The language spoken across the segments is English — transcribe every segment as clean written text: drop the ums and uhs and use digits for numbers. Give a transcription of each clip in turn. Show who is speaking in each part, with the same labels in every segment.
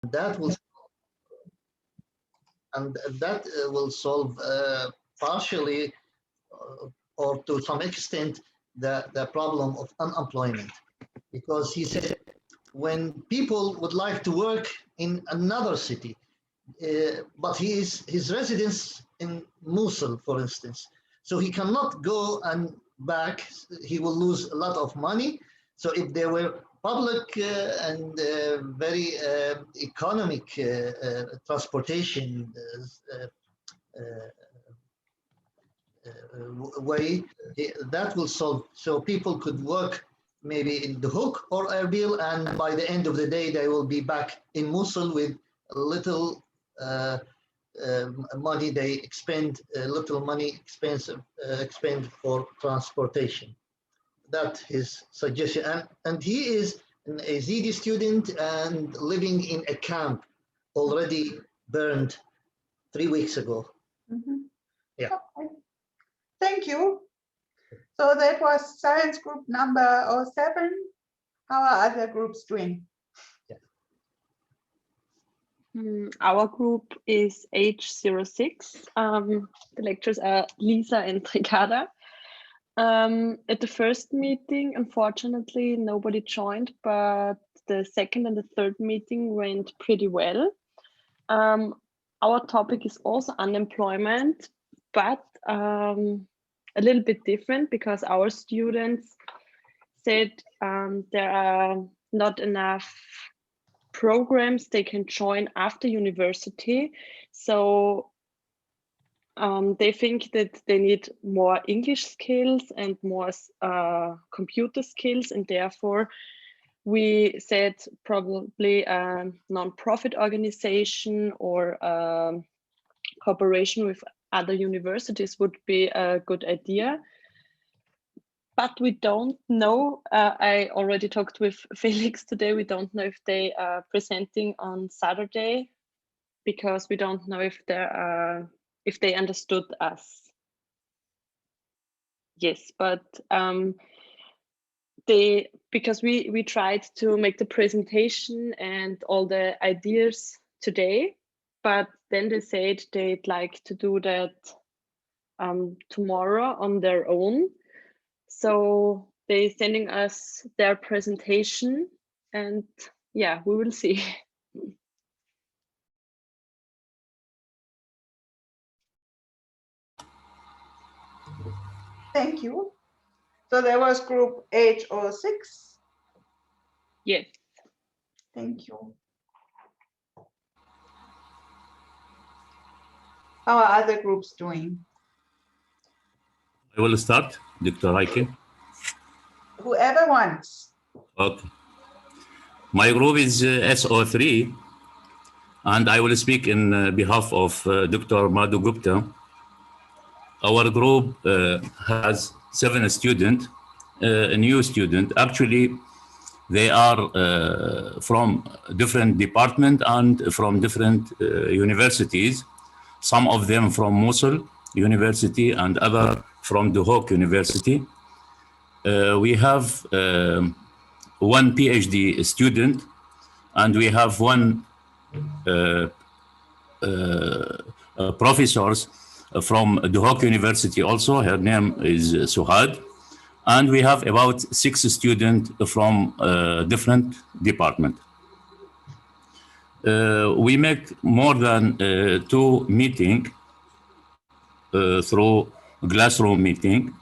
Speaker 1: That will solve partially or to some extent the problem of unemployment, because he said when people would like to work in another city, but his residence in Mosul, for instance, so he cannot go and back. He will lose a lot of money. So if there were public and very economic transportation way, that will solve. So people could work maybe in the Hook or Erbil, and by the end of the day, they will be back in Mosul with little money they expend, little money expend for transportation. That's his suggestion. And he is an Yazidi student and living in a camp already burned 3 weeks ago.
Speaker 2: Mm-hmm.
Speaker 1: Yeah.
Speaker 2: Okay. Thank you. So that was science group number 07. How are other groups doing?
Speaker 3: Our group is H06. The lecturers are Lisa and Ricarda. At the first meeting, unfortunately, nobody joined, but the second and the third meeting went pretty well. Our topic is also unemployment, but a little bit different, because our students said there are not enough programs they can join after university. So they think that they need more English skills and more computer skills, and therefore we said probably a non-profit organization or cooperation with other universities would be a good idea. But we don't know, I already talked with Felix today, we don't know if they are presenting on Saturday, because we don't know if they understood us. Yes, but because we tried to make the presentation and all the ideas today, but then they said they'd like to do that tomorrow on their own. So they're sending us their presentation, and yeah, we will see.
Speaker 2: Thank you. So there was group H06.
Speaker 3: Yes.
Speaker 2: Thank you. How are other groups doing?
Speaker 4: I will start, Dr. Heike.
Speaker 2: Whoever wants.
Speaker 4: Okay. My group is SO3, and I will speak in behalf of Dr. Madhu Gupta. Our group has 7 students, a new student. Actually, they are from different departments and from different universities. Some of them from Mosul University and other from the Hawk University. We have 1 PhD student, and we have 1 professors from the Hawk University also. Her name is Suhad. And we have about 6 students from different departments. We make more than 2 meetings through classroom meeting.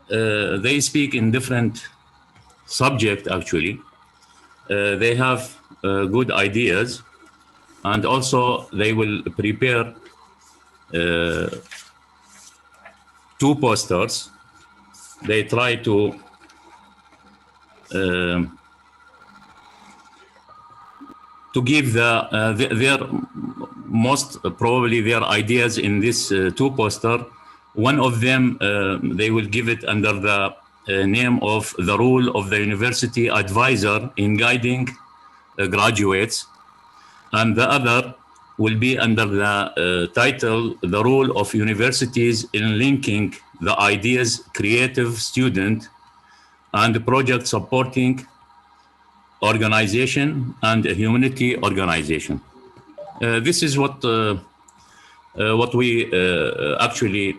Speaker 4: They speak in different subjects, actually. They have good ideas, and also they will prepare 2 posters. They try to give their most probably their ideas in this 2 poster. One of them, they will give it under the name of the role of the university advisor in guiding graduates. And the other will be under the title, the role of universities in linking the ideas, creative student, and project supporting organization and a humanity organization. This is what we actually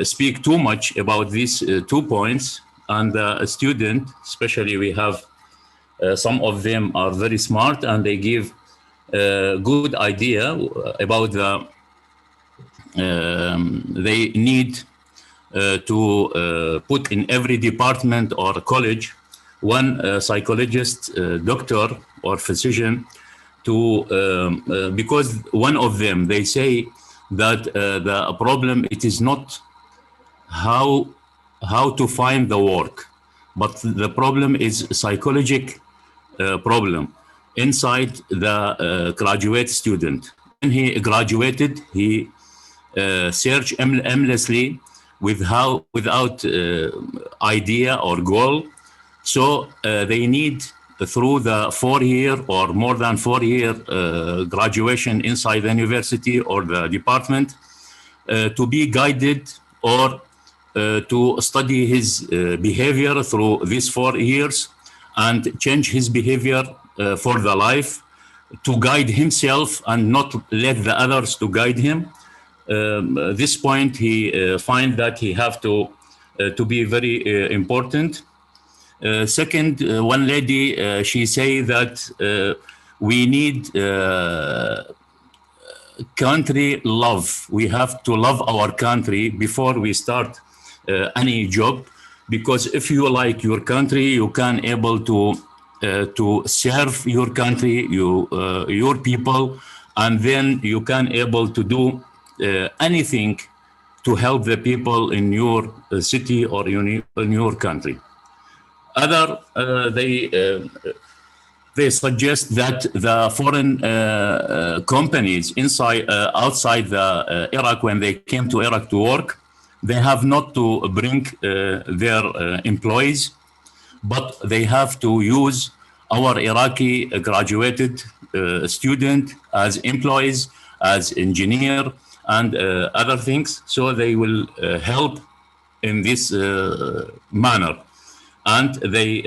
Speaker 4: speak too much about these 2 points. And a student, especially, we have some of them are very smart and they give a good idea about they need to put in every department or college one psychologist, doctor or physician to because one of them, they say that the problem, it is not how to find the work, but the problem is psychological problem inside the graduate student. When he graduated, he searched aimlessly without idea or goal. So they need, through the 4-year or more than 4-year graduation inside the university or the department, to be guided or to study his behavior through these 4 years and change his behavior for the life, to guide himself and not let the others to guide him. This point, he find that he have to be very important. Second, one lady, she say that we need country love. We have to love our country before we start any job, because if you like your country, you can able to serve your country, your people, and then you can able to do anything to help the people in your city or in your country. Other, they suggest that the foreign companies outside the Iraq, when they came to Iraq to work, they have not to bring their employees, but they have to use our Iraqi graduated student as employees, as engineer, and other things. So they will help in this manner. And they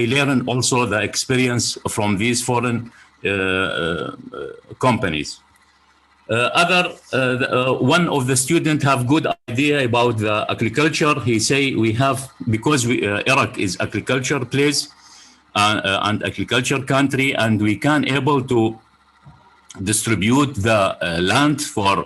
Speaker 4: learn also the experience from these foreign companies. One of the students have good idea about the agriculture. He say we have, because Iraq is agriculture place and agriculture country, and we can able to distribute the land for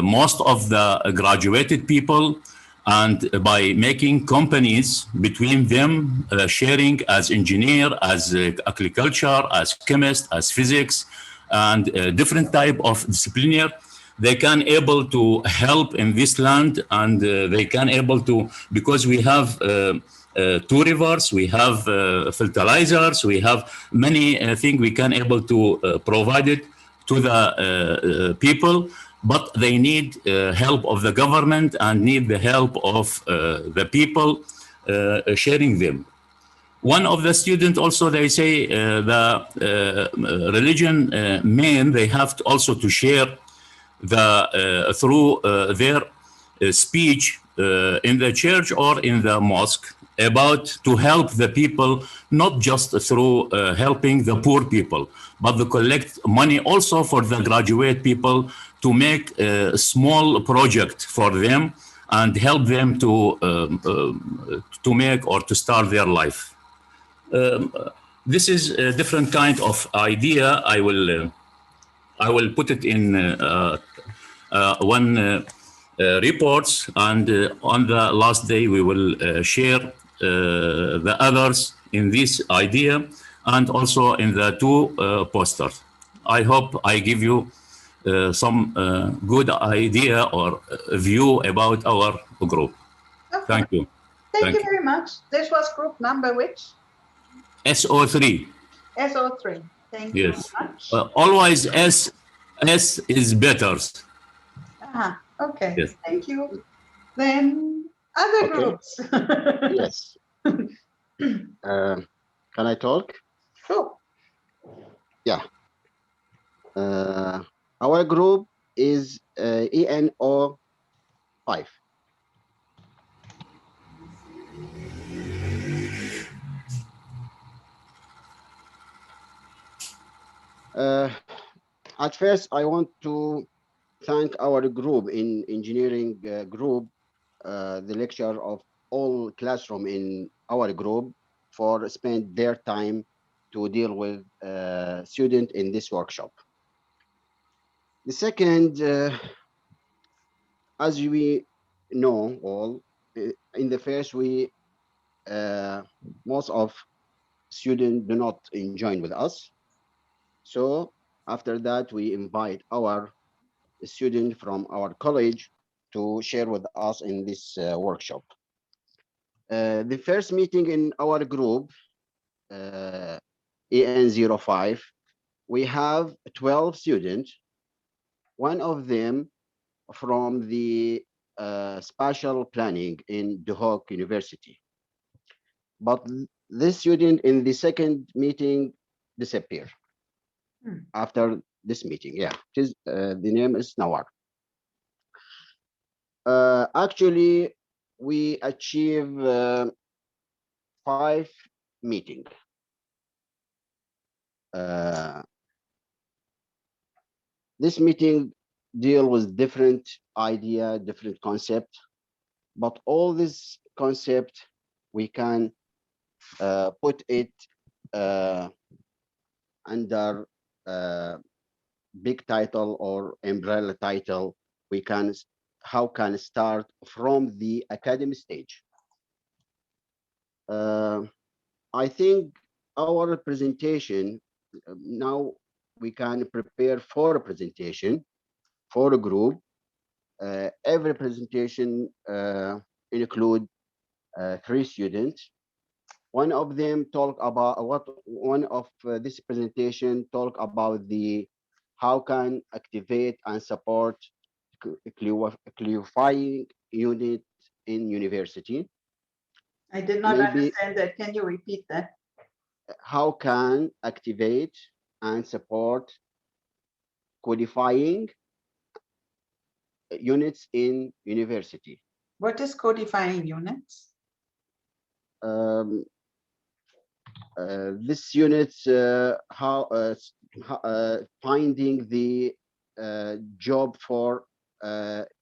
Speaker 4: most of the graduated people, and by making companies between them, sharing as engineer, as agriculture, as chemist, as physics, and different type of discipline, they can able to help in this land, and they can able to, because we have 2 rivers, we have fertilizers, we have many things we can able to provide it to the people, but they need help of the government and need the help of the people sharing them. One of the students also, they say the religion men, they have to also to share the through their speech in the church or in the mosque, about to help the people, not just through helping the poor people, but to collect money also for the graduate people, to make a small project for them and help them to make or to start their life. This is a different kind of idea. I will put it in one reports, and on the last day we will share the others in this idea, and also in the 2 posters. I hope I give you some good idea or view about our group.
Speaker 2: Okay.
Speaker 4: Thank you.
Speaker 2: Thank you very much. This was group number which?
Speaker 4: SO3.
Speaker 2: SO3. Thank you
Speaker 4: Yes.
Speaker 2: very much.
Speaker 4: Always S is better.
Speaker 2: Okay.
Speaker 4: Yes.
Speaker 2: Thank you. Then other
Speaker 5: Okay.
Speaker 2: groups.
Speaker 5: Yes. Can I talk?
Speaker 2: Sure.
Speaker 5: Yeah. Our group is ENO 5. Uh, at first, I want to thank our group in engineering group, the lecture of all classroom in our group for spend their time to deal with student in this workshop. The second, as we know all, in the first we most of students do not join with us. So after that, we invite our student from our college to share with us in this workshop. The first meeting in our group, EN05, we have 12 students, one of them from the spatial planning in Duhok University. But this student in the second meeting disappeared after this meeting. Yeah, the name is Nawar. Actually, we achieve 5 meeting. Uh, this meeting deal with different idea, different concept, but all this concept we can put it uh, under big title or umbrella title. We can how can start from the academy stage. I think our presentation now we can prepare for a presentation for a group. Every presentation include 3 students. One of them talk about what one of this presentation talk about the how can activate and support clarifying unit in university.
Speaker 2: I did not
Speaker 5: Maybe
Speaker 2: understand that. Can you repeat that?
Speaker 5: how can activate and support codifying units in university.
Speaker 2: What is codifying units?
Speaker 5: Um, this unit, how finding the job for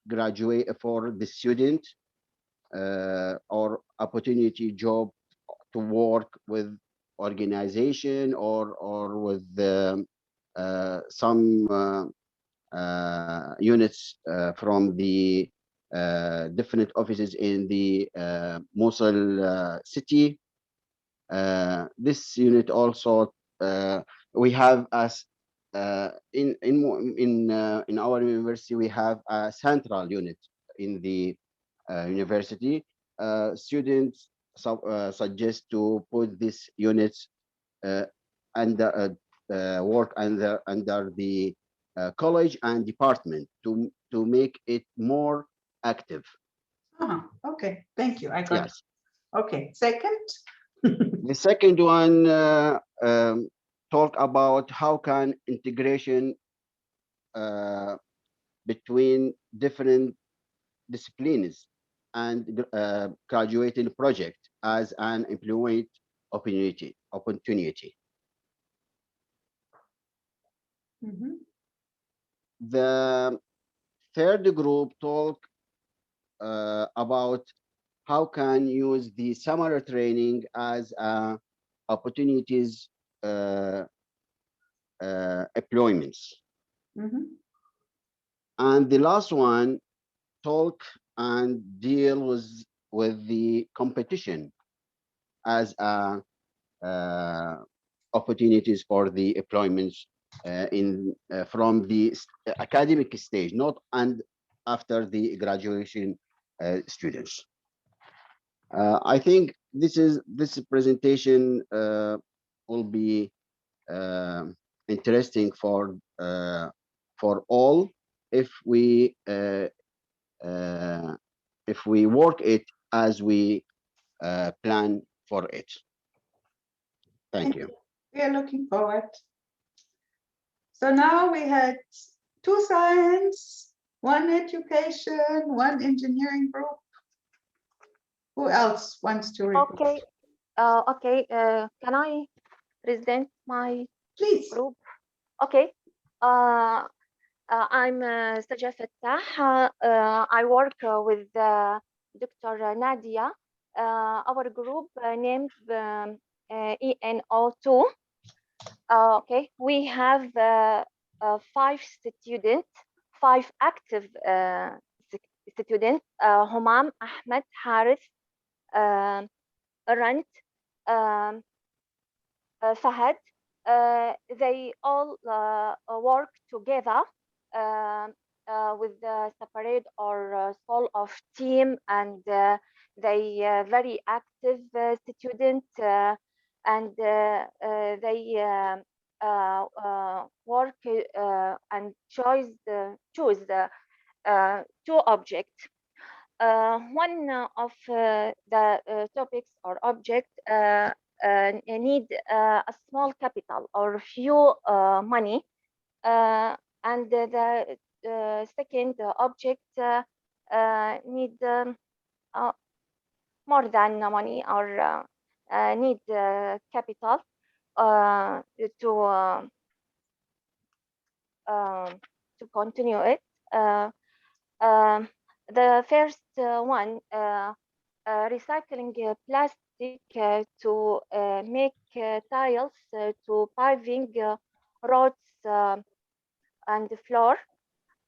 Speaker 5: graduate for the student or opportunity job to work with organization or with some units from the different offices in the Mosul city. This unit also we have as in our university we have a central unit in the university. Students suggest to put these units uh, under work under the college and department to make it more active.
Speaker 2: Okay, thank you. I got
Speaker 5: Yes.
Speaker 2: it. Okay, second.
Speaker 5: The second one talk about how can integration between different disciplines and graduating project as an employment opportunity. The third group talk about how can use the summer training as opportunities employments. And the last one talk and deal with the competition as opportunities for the employments in from the academic stage, not and after the graduation students. I think this presentation will be interesting for all if we work it as we plan for it. Thank you.
Speaker 2: We are looking forward. So now we had 2 science, 1 education, 1 engineering group. Who else wants to report?
Speaker 6: Okay. Can I present my
Speaker 2: Please.
Speaker 6: group? Okay. I'm Sajah Fattah. I work with Dr. Nadia. Our group named ENO2. Okay, we have 5 students, 5 active students. Humam, Ahmed, Harith, Rand, Fahad. They all work together with the separate or sole of team, and they very active student, and they work and choose the 2 objects. One of the topics or object need a small capital or few money, and the second object need more than money or need capital to continue it. The first one, recycling plastic to make tiles to paving roads and the floor,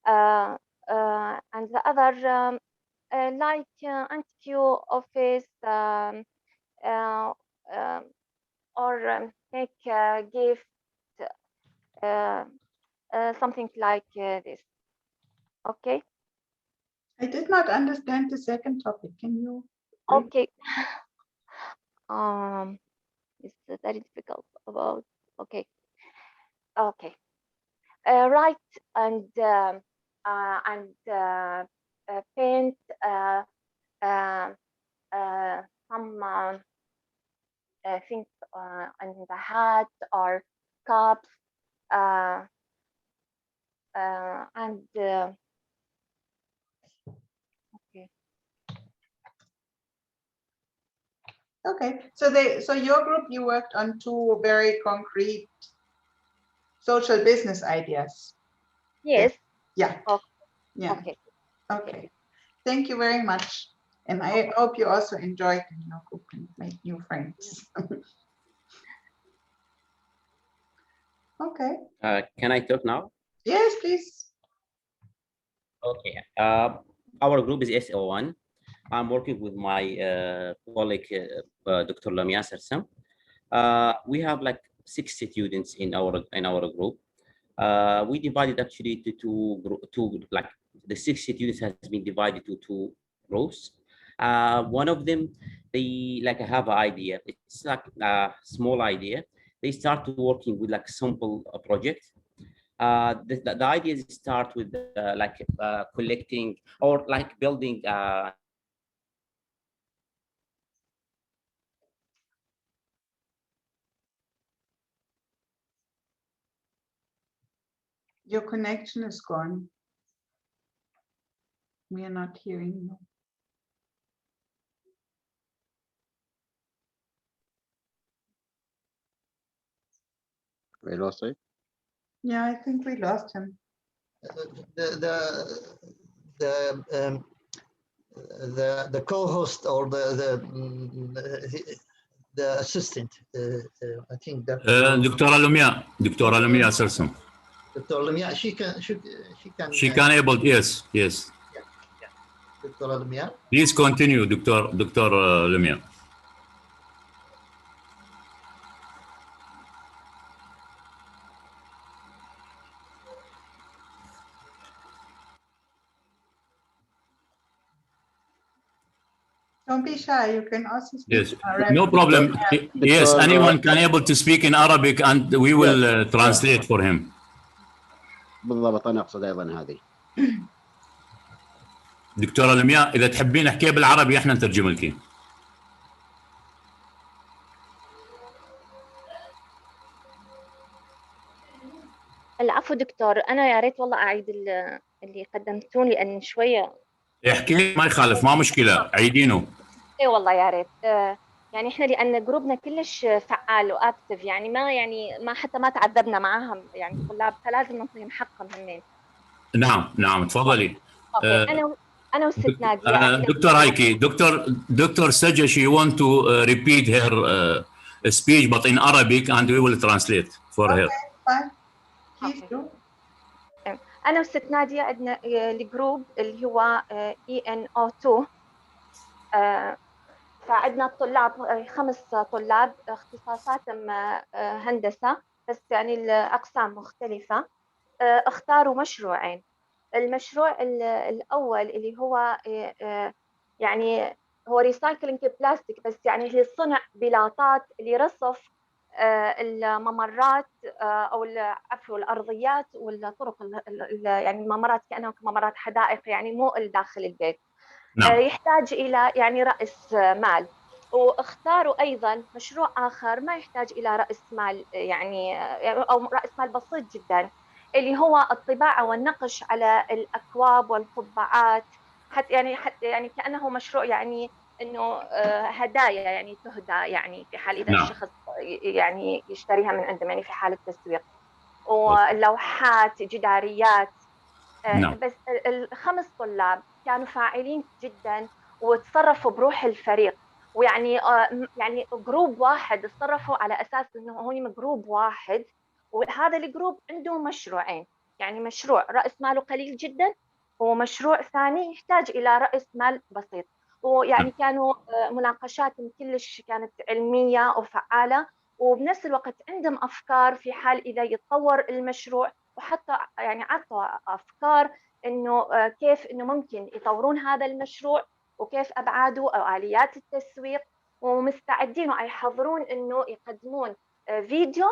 Speaker 6: and the other like antique office or make gift, something like this. Okay.
Speaker 2: I did not understand the second topic. Can you?
Speaker 6: Okay. It's very difficult about. Okay. Okay. Write and paint some things on the hat or cups, and okay.
Speaker 2: Okay, so your group, you worked on 2 very concrete social business ideas.
Speaker 6: Yes.
Speaker 2: Yeah.
Speaker 6: Okay.
Speaker 2: Yeah.
Speaker 6: Okay.
Speaker 2: Okay. Thank you very much. And I hope you also enjoyed in your group and made new friends. Okay.
Speaker 7: Can I talk now?
Speaker 2: Yes, please.
Speaker 7: Okay. Our group is SO1. I'm working with my colleague, Dr. Lamia Sarsam. We have like 6 students in our group. We divided actually to two like the 6 students has been divided to 2 groups. One of them, they like have an idea. It's like a small idea. They start working with like simple project. The idea is start with like collecting or like building
Speaker 2: Your connection is gone. We are not hearing you.
Speaker 5: We lost it.
Speaker 2: Yeah, I think we lost him.
Speaker 1: The co-host or the assistant, I think that
Speaker 4: Dr. Lumia Sarsam.
Speaker 1: Dr. Lamia, she
Speaker 4: Can able, yes.
Speaker 1: Dr. Lamia.
Speaker 4: Please continue, Dr. Lumia.
Speaker 2: Don't be shy. You can also speak
Speaker 4: Yes,
Speaker 2: in Arabic.
Speaker 4: no problem. Yes, anyone can able to speak in Arabic and we will translate for him.
Speaker 5: بالضبط انا اقصد ايضا هذه.
Speaker 4: دكتورة لمياء إذا تحبين احكيها بالعربي احنا نترجم لك.
Speaker 6: العفو دكتور، أنا يا ريت والله أعيد اللي قدمتوني لأن شوية.
Speaker 4: احكي ما يخالف، ما مشكلة، عيدينه.
Speaker 6: إي والله يا ريت. يعني احنا لان جروبنا كلش فعال واكتف، يعني ما حتى ما تعذبنا معاهم يعني الطلاب، فلازم نعطيهم حقهم همين.
Speaker 4: نعم تفضلي.
Speaker 6: اوكي. انا والست ناديه احنا
Speaker 4: دكتور هايكي, Dr. Saja, she want to repeat her speech but in Arabic and we will translate for her.
Speaker 2: Okay, fine. Please
Speaker 6: أوكي.
Speaker 2: do.
Speaker 6: انا والست ناديه عندنا الجروب اللي هو ENO2. فعندنا الطلاب 5 طلاب اختصاصاتهم هندسه، بس يعني الاقسام مختلفه. اختاروا مشروعين. المشروع الأول اللي هو يعني هو ريسايكلينج بلاستيك، بس يعني هي صنع بلاطات لرصف الممرات أو عفوا الأرضيات والطرق، يعني الممرات كأنها ممرات حدائق، يعني مو داخل البيت.
Speaker 4: نعم.
Speaker 6: يحتاج إلى يعني رأس مال. واختاروا أيضا مشروع آخر ما يحتاج إلى رأس مال، يعني أو رأس مال بسيط جدا، اللي هو الطباعة والنقش على الأكواب والقبعات، حتى يعني كأنه مشروع يعني إنه هدايا يعني تهدى، يعني في حال إذا
Speaker 4: نعم.
Speaker 6: الشخص يعني يشتريها من عندهم، يعني في حال التسويق. ولوحات جداريات.
Speaker 4: نعم.
Speaker 6: بس ال5 طلاب كانوا فاعلين جدا وتصرفوا بروح الفريق، ويعني يعني جروب واحد تصرفوا على اساس انه هم جروب واحد، وهذا الجروب عنده مشروعين، يعني مشروع راس ماله قليل جدا، ومشروع ثاني يحتاج الى راس مال بسيط. ويعني كانوا مناقشاتهم كلش كانت علميه وفعاله، وبنفس الوقت عندهم افكار في حال اذا يتطور المشروع، وحتى يعني عطوا افكار انه كيف انه ممكن يطورون هذا المشروع، وكيف ابعاده او اليات التسويق، ومستعدين ويحضرون انه يقدمون فيديو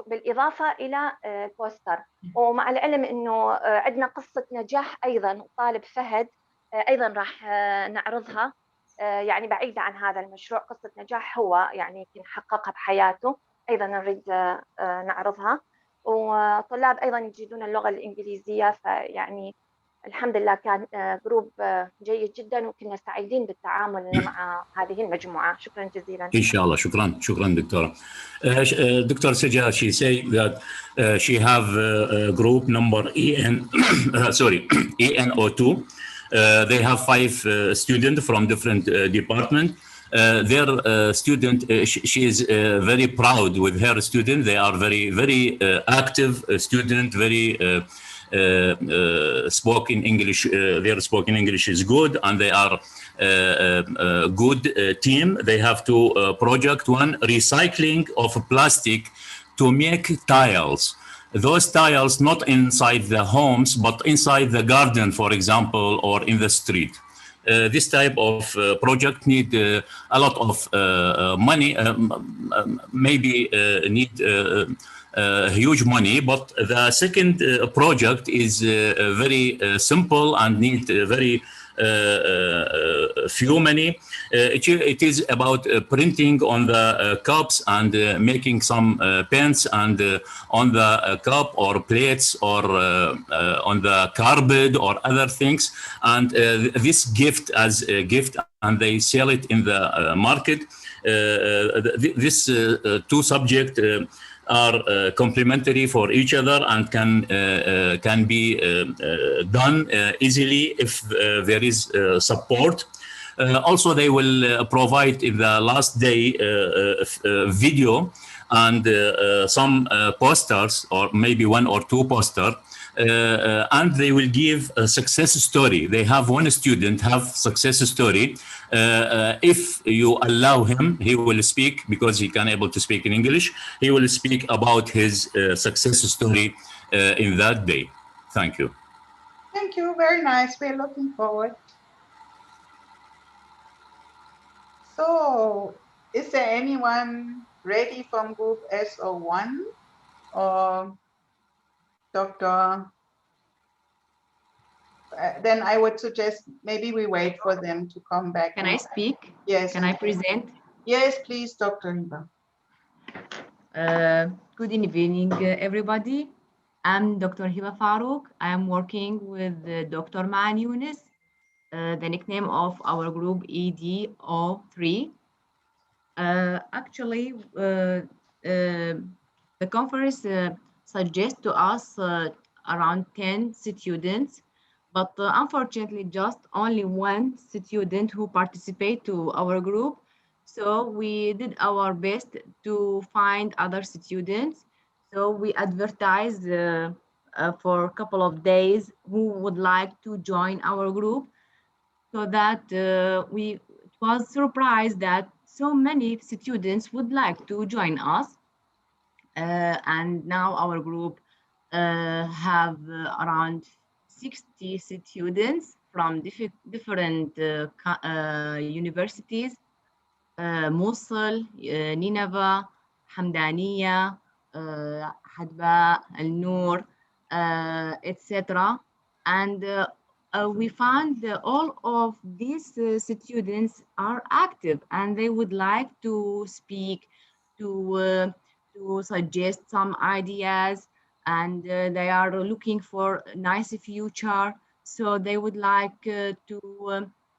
Speaker 6: بالاضافه الى بوستر. ومع العلم انه عندنا قصه نجاح ايضا، طالب فهد ايضا راح نعرضها، يعني بعيده عن هذا المشروع، قصه نجاح هو يعني يمكن حققها بحياته، ايضا نريد نعرضها. وطلاب ايضا يجيدون اللغه الانجليزيه، فيعني الحمد لله كان جروب جيد جدا، وكنا سعيدين بالتعامل مع هذه المجموعه. شكرا جزيلا.
Speaker 4: Inshallah, shukran, Doctor. Dr. Saja, she say that she have a group number ENO2. They have 5 students from different departments. Their student, she is very proud with her student. They are very active student, very spoken English. Their spoken English is good, and they are good team. They have two project. One, recycling of plastic to make tiles. Those tiles not inside the homes, but inside the garden, for example, or in the street. This type of project need a lot of money, maybe need huge money, but the second project is very simple and need very few money. It is about printing on the cups and making some pens and on the cup or plates or on the carpet or other things, and this gift as a gift, and they sell it in the market. This two subjects are complementary for each other and can be done easily if there is support. Also, they will provide in the last day video and some posters, or maybe 1 or 2 posters. And they will give a success story. They have one student have success story. If you allow him, he will speak, because he can able to speak in English. He will speak about his success story in that day. Thank you.
Speaker 2: Thank you. Very nice. We're looking forward. So, is there anyone ready from group SO1 or Dr. Then I would suggest maybe we wait for them to come back.
Speaker 8: Can I speak?
Speaker 2: Yes.
Speaker 8: Can I present?
Speaker 2: Yes, please, Dr. Hiba.
Speaker 8: Good evening, everybody. I'm Dr. Hiba Farouk. I am working with Dr. Maan Younes. The nickname of our group EDO3. Actually, the conference suggests to us around 10 students, but unfortunately, just only one student who participate to our group. So we did our best to find other students. So we advertised for a couple of days who would like to join our group, so that we was surprised that so many students would like to join us. And now our group have around 60 students from different universities: موصل, نينوى, حمدانية, حدباء, النور, etc. And we found that all of these students are active and they would like to speak, to suggest some ideas, and they are looking for a nice future. So they would like to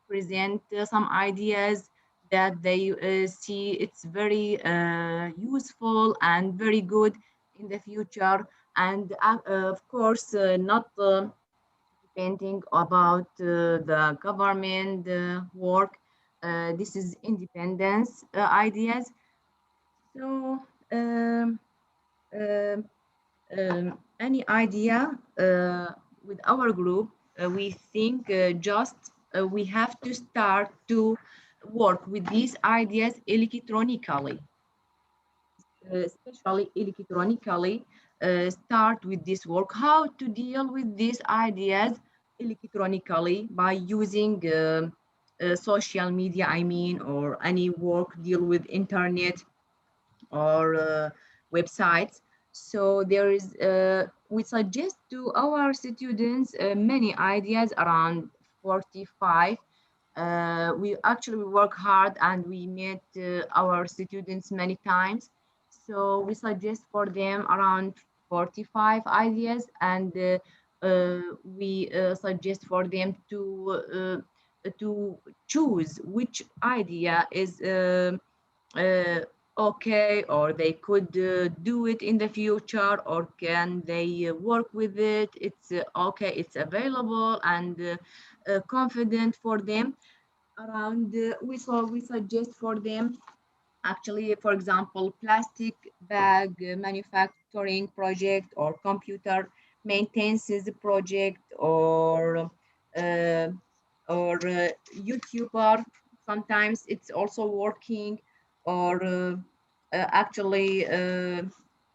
Speaker 8: present some ideas that they see it's very useful and very good in the future. And of course, not depending about the government work. This is independence ideas. So um, any idea with our group, we think just we have to start to work with these ideas electronically, especially electronically. Start with this work, how to deal with these ideas electronically by using social media, I mean, or any work deal with internet or websites. So there is, we suggest to our students many ideas, around 45. We actually work hard and we met our students many times. So we suggest for them around 45 ideas, and we suggest for them to choose which idea is okay, or they could do it in the future, or can they work with it. It's okay, it's available and confident for them. Around we suggest for them, actually, for example, plastic bag manufacturing project, or computer maintenance project, uh, or YouTuber. Sometimes it's also working, or actually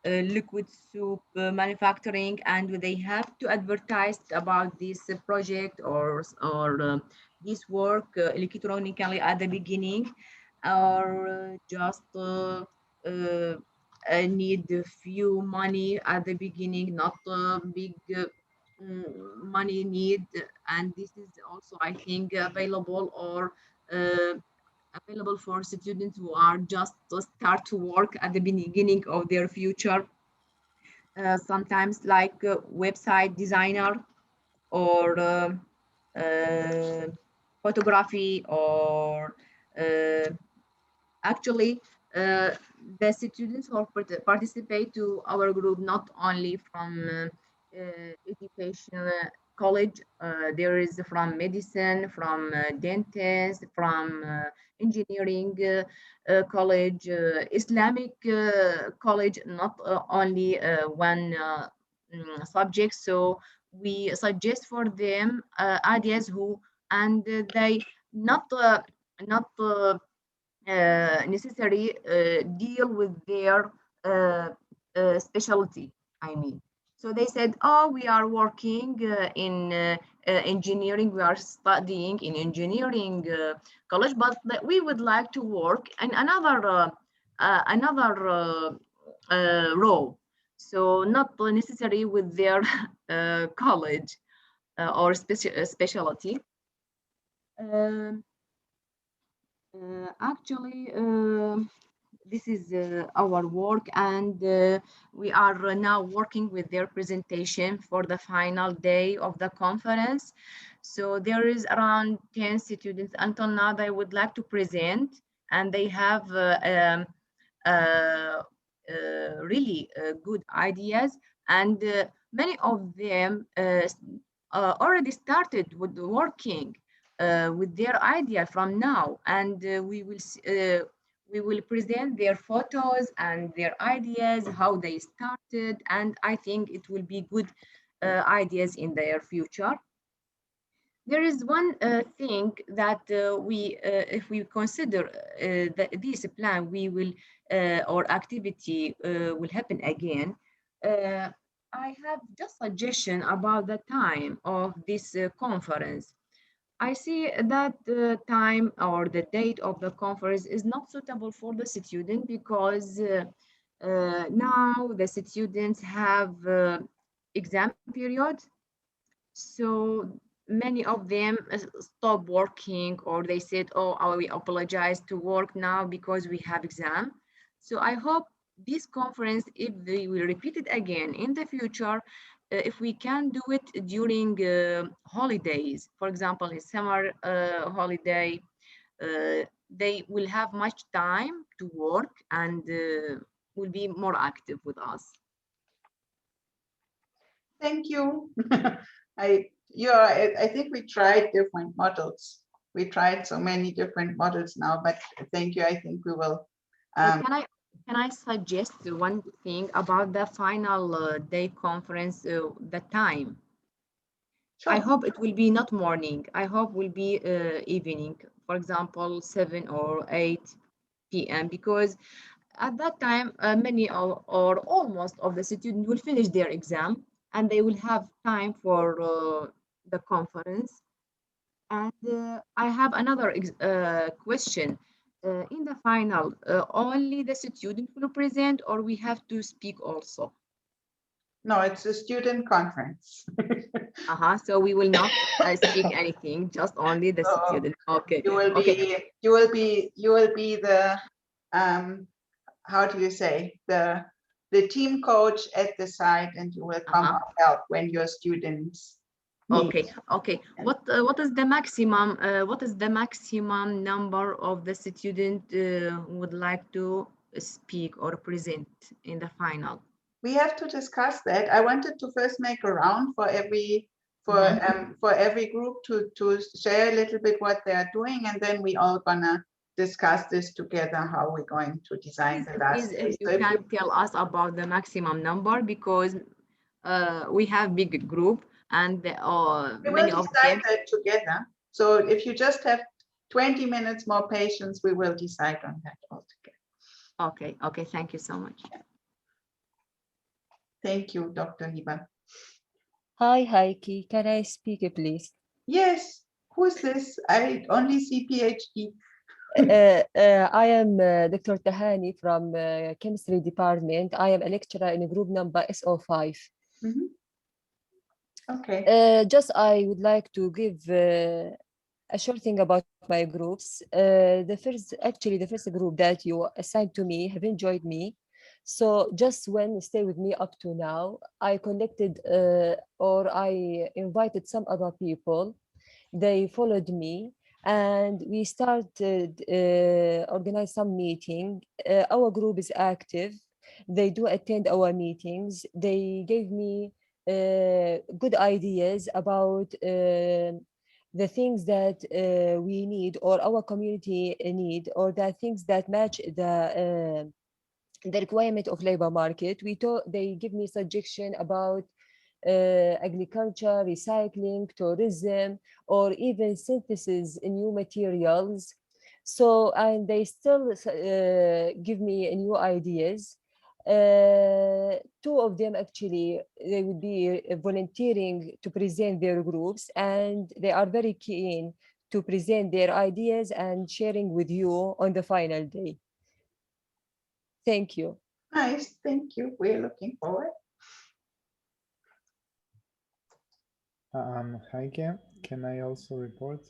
Speaker 8: liquid soup manufacturing, and they have to advertise about this project, or this work electronically at the beginning, or just need a few money at the beginning, not big money need. And this is also, I think, available, or uh, available for students who are just start to work at the beginning of their future. Sometimes like website designer, or uh, photography, or uh, actually, uh, the students who participate to our group not only from education college, there is from medicine, from dentist, from engineering college, Islamic college, not only one subject. So we suggest for them ideas who, and they not necessary deal with their specialty, I mean. So they said, oh, we are working in engineering, we are studying in engineering college, but we would like to work in another role. So not necessary with their college or specialty. Um, Actually, this is our work, and we are now working with their presentation for the final day of the conference. So there is around 10 students until now they would like to present, and they have really good ideas, and many of them already started with working with their idea from now, and we will present their photos and their ideas, how they started, and I think it will be good ideas in their future. There is one thing that if we consider this plan, we will, or activity will happen again. Uh, I have just suggestion about the time of this conference. I see that the time or the date of the conference is not suitable for the student because now the students have exam period, so many of them stop working, or they said, oh, we apologize to work now because we have exam. So I hope this conference, if they will repeat it again in the future, if we can do it during holidays, for example, in summer holiday, they will have much time to work and will be more active with us.
Speaker 2: Thank you. I think we tried different models. We tried so many different models now, but thank you. I think we will.
Speaker 8: Can I suggest one thing about the final day conference, the time?
Speaker 2: Sure.
Speaker 8: I hope it will be not morning. I hope will be evening, for example, 7 or 8 p.m. because at that time, many or almost of the students will finish their exam and they will have time for the conference. And I have another question. In the final, only the student will present, or we have to speak also?
Speaker 2: No, it's a student conference.
Speaker 8: So we will not speak anything, just only the
Speaker 2: So
Speaker 8: student. Okay.
Speaker 2: you will
Speaker 8: Okay.
Speaker 2: be the how do you say, the team coach at the site, and you will come help when your students need.
Speaker 8: Okay. What is the maximum number of the student would like to speak or present in the final?
Speaker 2: We have to discuss that. I wanted to first make a round for every group to share a little bit what they are doing, and then we all gonna discuss this together, how we're going to design the last
Speaker 8: Please,
Speaker 2: days.
Speaker 8: if you can tell us about the maximum number, because we have big group and many of them.
Speaker 2: We will decide that together. So if you just have 20 minutes more patience, we will decide on that all together.
Speaker 8: Okay, thank you so much.
Speaker 2: Thank you, Dr. Hiba.
Speaker 9: Hi, Heike. Can I speak, please?
Speaker 2: Yes. Who's this? I only see PhD.
Speaker 9: I am Dr. Tahani from Chemistry Department. I am a lecturer in group number SO5.
Speaker 2: Okay.
Speaker 9: Just I would like to give a short thing about my groups. The first group that you assigned to me have enjoyed me. So just when stay with me up to now, I collected or I invited some other people. They followed me and we started organize some meeting. Our group is active. They do attend our meetings. They gave me good ideas about the things that we need or our community need, or the things that match the requirement of labor market. They give me suggestion about agriculture, recycling, tourism, or even synthesis in new materials. So, and they still give me new ideas. Two of them actually, they would be volunteering to present their groups, and they are very keen to present their ideas and sharing with you on the final day. Thank you.
Speaker 2: Nice, thank you. We're looking forward.
Speaker 10: Heike, can I also report?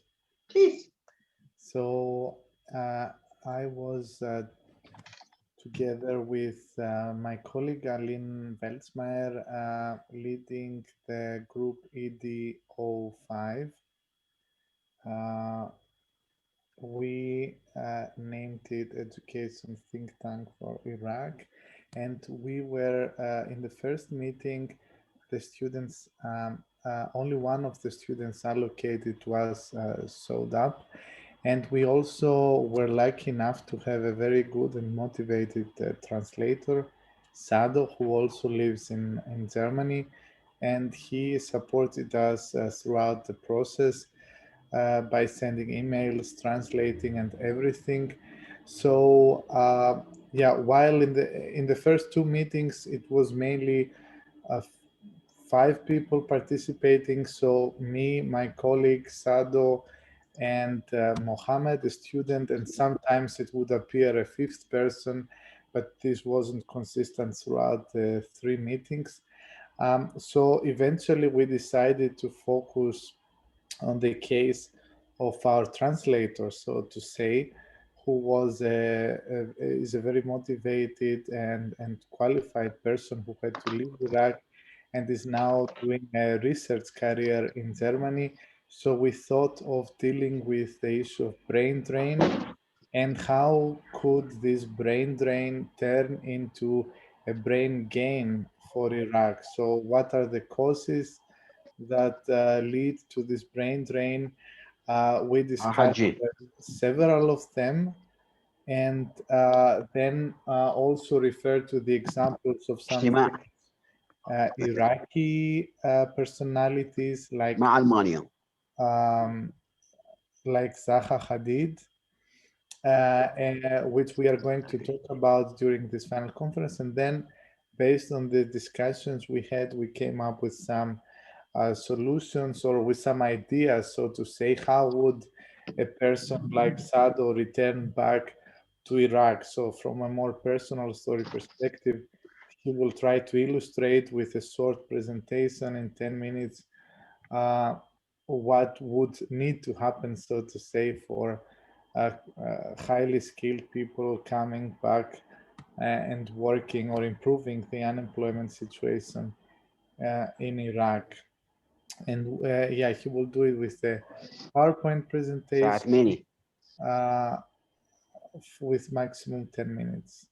Speaker 2: Please.
Speaker 10: So I was together with my colleague Aline Welzmeier leading the group ED05. we named it Education Think Tank for Iraq. And we were in the first meeting, the students, only one of the students allocated to us showed up. And we also were lucky enough to have a very good and motivated translator, Sado, who also lives in Germany. And he supported us throughout the process by sending emails, translating, and everything. So yeah, while in the first two meetings, it was mainly 5 people participating. So me, my colleague Sado, and Mohammed, the student, and sometimes it would appear a fifth person, but this wasn't consistent throughout the 3 meetings. So eventually we decided to focus on the case of our translator, so to say, who is a very motivated and qualified person who had to leave Iraq and is now doing a research career in Germany. So we thought of dealing with the issue of brain drain and how could this brain drain turn into a brain gain for Iraq. So what are the causes that lead to this brain drain? We discussed
Speaker 5: Haji.
Speaker 10: several of them, and then also refer to the examples of some
Speaker 5: اجتماع
Speaker 10: Iraqi personalities
Speaker 5: مع ألمانيا.
Speaker 10: um, like Zaha Hadid, which we are going to talk about during this final conference. And then, based on the discussions we had, we came up with some solutions or with some ideas, so to say, how would a person like Sado return back to Iraq? So from a more personal story perspective, he will try to illustrate with a short presentation in 10 minutes what would need to happen, so to say, for highly skilled people coming back and working or improving the unemployment situation in Iraq. And yeah, he will do it with a PowerPoint
Speaker 5: ساعة
Speaker 10: presentation
Speaker 5: 8
Speaker 10: uh, with maximum 10 minutes.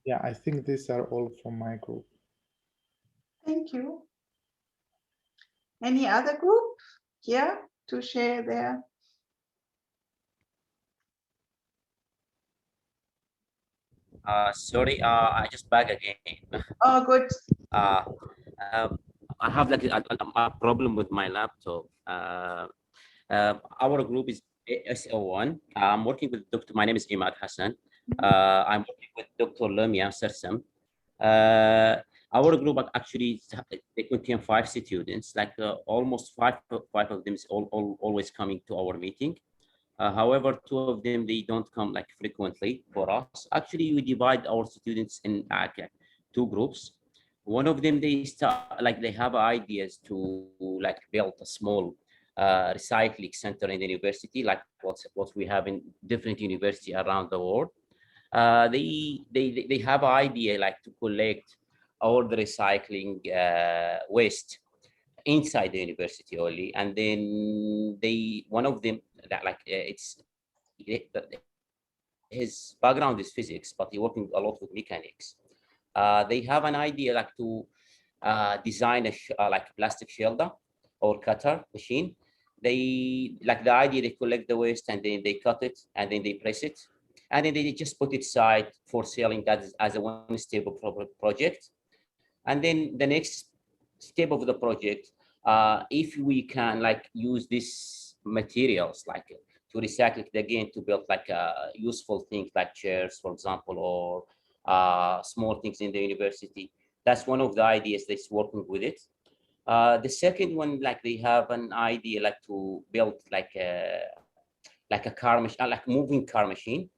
Speaker 10: Yeah, I think these are all from my group.
Speaker 2: Thank you. Any other group here to share their?
Speaker 7: Sorry, I just back again.
Speaker 2: Oh, good.
Speaker 7: uh, I have like a problem with my laptop. Our group is SO1. I'm working with Dr. My name is Imad Hassan. I'm working with Dr. Lamia Sarsam. Our group actually they contain 5 students. Like almost five of them is always coming to our meeting. However, 2 of them they don't come like frequently for us. Actually, we divide our students in 2 groups. One of them they start like they have ideas to like build a small recycling center in the university, like what we have in different universities around the world. They have an idea like to collect all the recycling waste inside the university only, and then one of them that like his background is physics, but he's working a lot with mechanics. They have an idea like to design like a plastic shelter or cutter machine. They like the idea they collect the waste and then they cut it and then they press it and then they just put it aside for selling that as a one-step project. And then the next step of the project, if we can like use these materials like to recycle it again to build like useful things like chairs, for example, or small things in the university. That's one of the ideas that's working with it. The second one, like they have an idea like to build like a car machine, like moving car machine,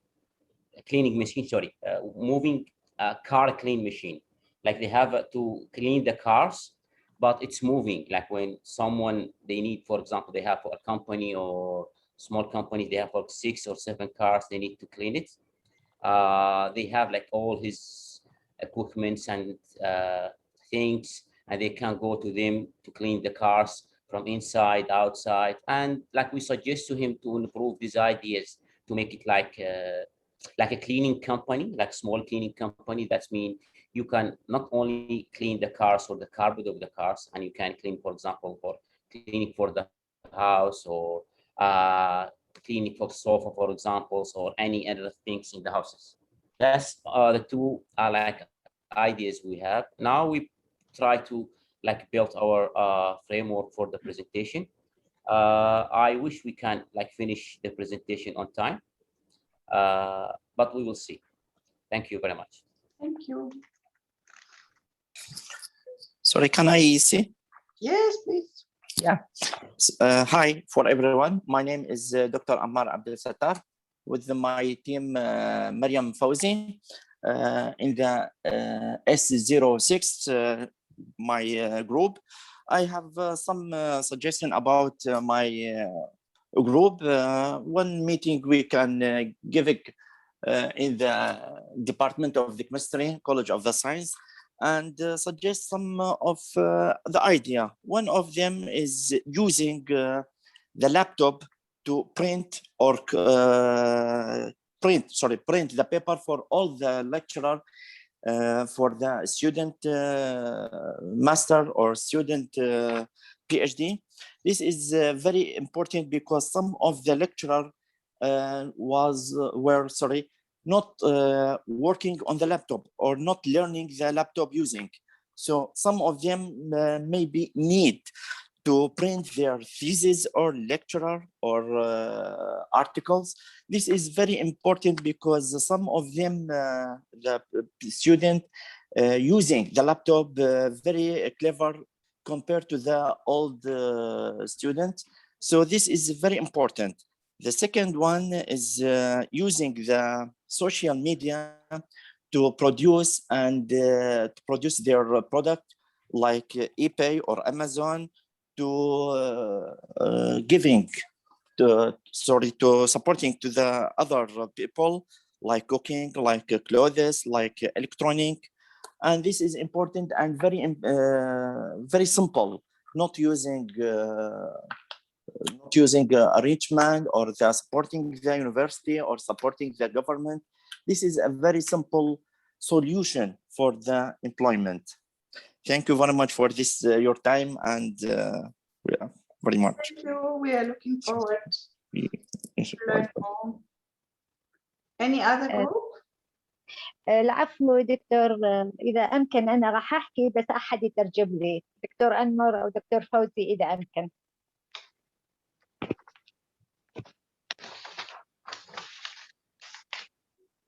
Speaker 7: a cleaning machine. Sorry, moving car clean machine. Like they have to clean the cars, but it's moving. Like when someone they need, for example, they have a company or small company, they have like 6 or 7 cars, they need to clean it. They have like all his equipments and things, and they can go to them to clean the cars from inside, outside, and like we suggest to him to improve these ideas to make it like a cleaning company, like small cleaning company. That means you can not only clean the cars or the carpet of the cars, and you can clean, for example, for cleaning for the house, or cleaning for the sofa, for examples, or any other things in the houses. That's the two like ideas we have. Now we try to like build our framework for the presentation. I wish we can like finish the presentation on time, but we will see. Thank you very much.
Speaker 2: Thank you.
Speaker 11: Sorry, can I see?
Speaker 2: Yes, please.
Speaker 11: Yeah. Hi for everyone. My name is Dr. Ammar Abdel Sattar with my team Mariam Fawzi in the S06, my group. I have some suggestion about my group. One meeting we can give it in the Department of the Chemistry, College of the Science, and suggest some of the idea. One of them is using the laptop to print or print the paper for all the lecturer for the student master or student PhD. This is very important because some of the lecturer were not working on the laptop or not learning the laptop using. So some of them maybe need to print their thesis or lecturer or articles. This is very important because some of them, the student using the laptop very clever compared to the old students. So this is very important. The second one is using the social media to produce and to produce their product like eBay or Amazon to giving to supporting to the other people like cooking, like clothes, like electronic. And this is important and very simple, not using a rich man or the supporting the university or supporting the government. This is a very simple solution for the employment. Thank you very much for this, your time, and yeah, very much.
Speaker 2: Thank you. We are looking forward to learn more. Any other group?
Speaker 12: العفو دكتور، إذا أمكن أنا راح أحكي بس أحد يترجم لي، دكتور أنور أو دكتور فوزي إذا أمكن.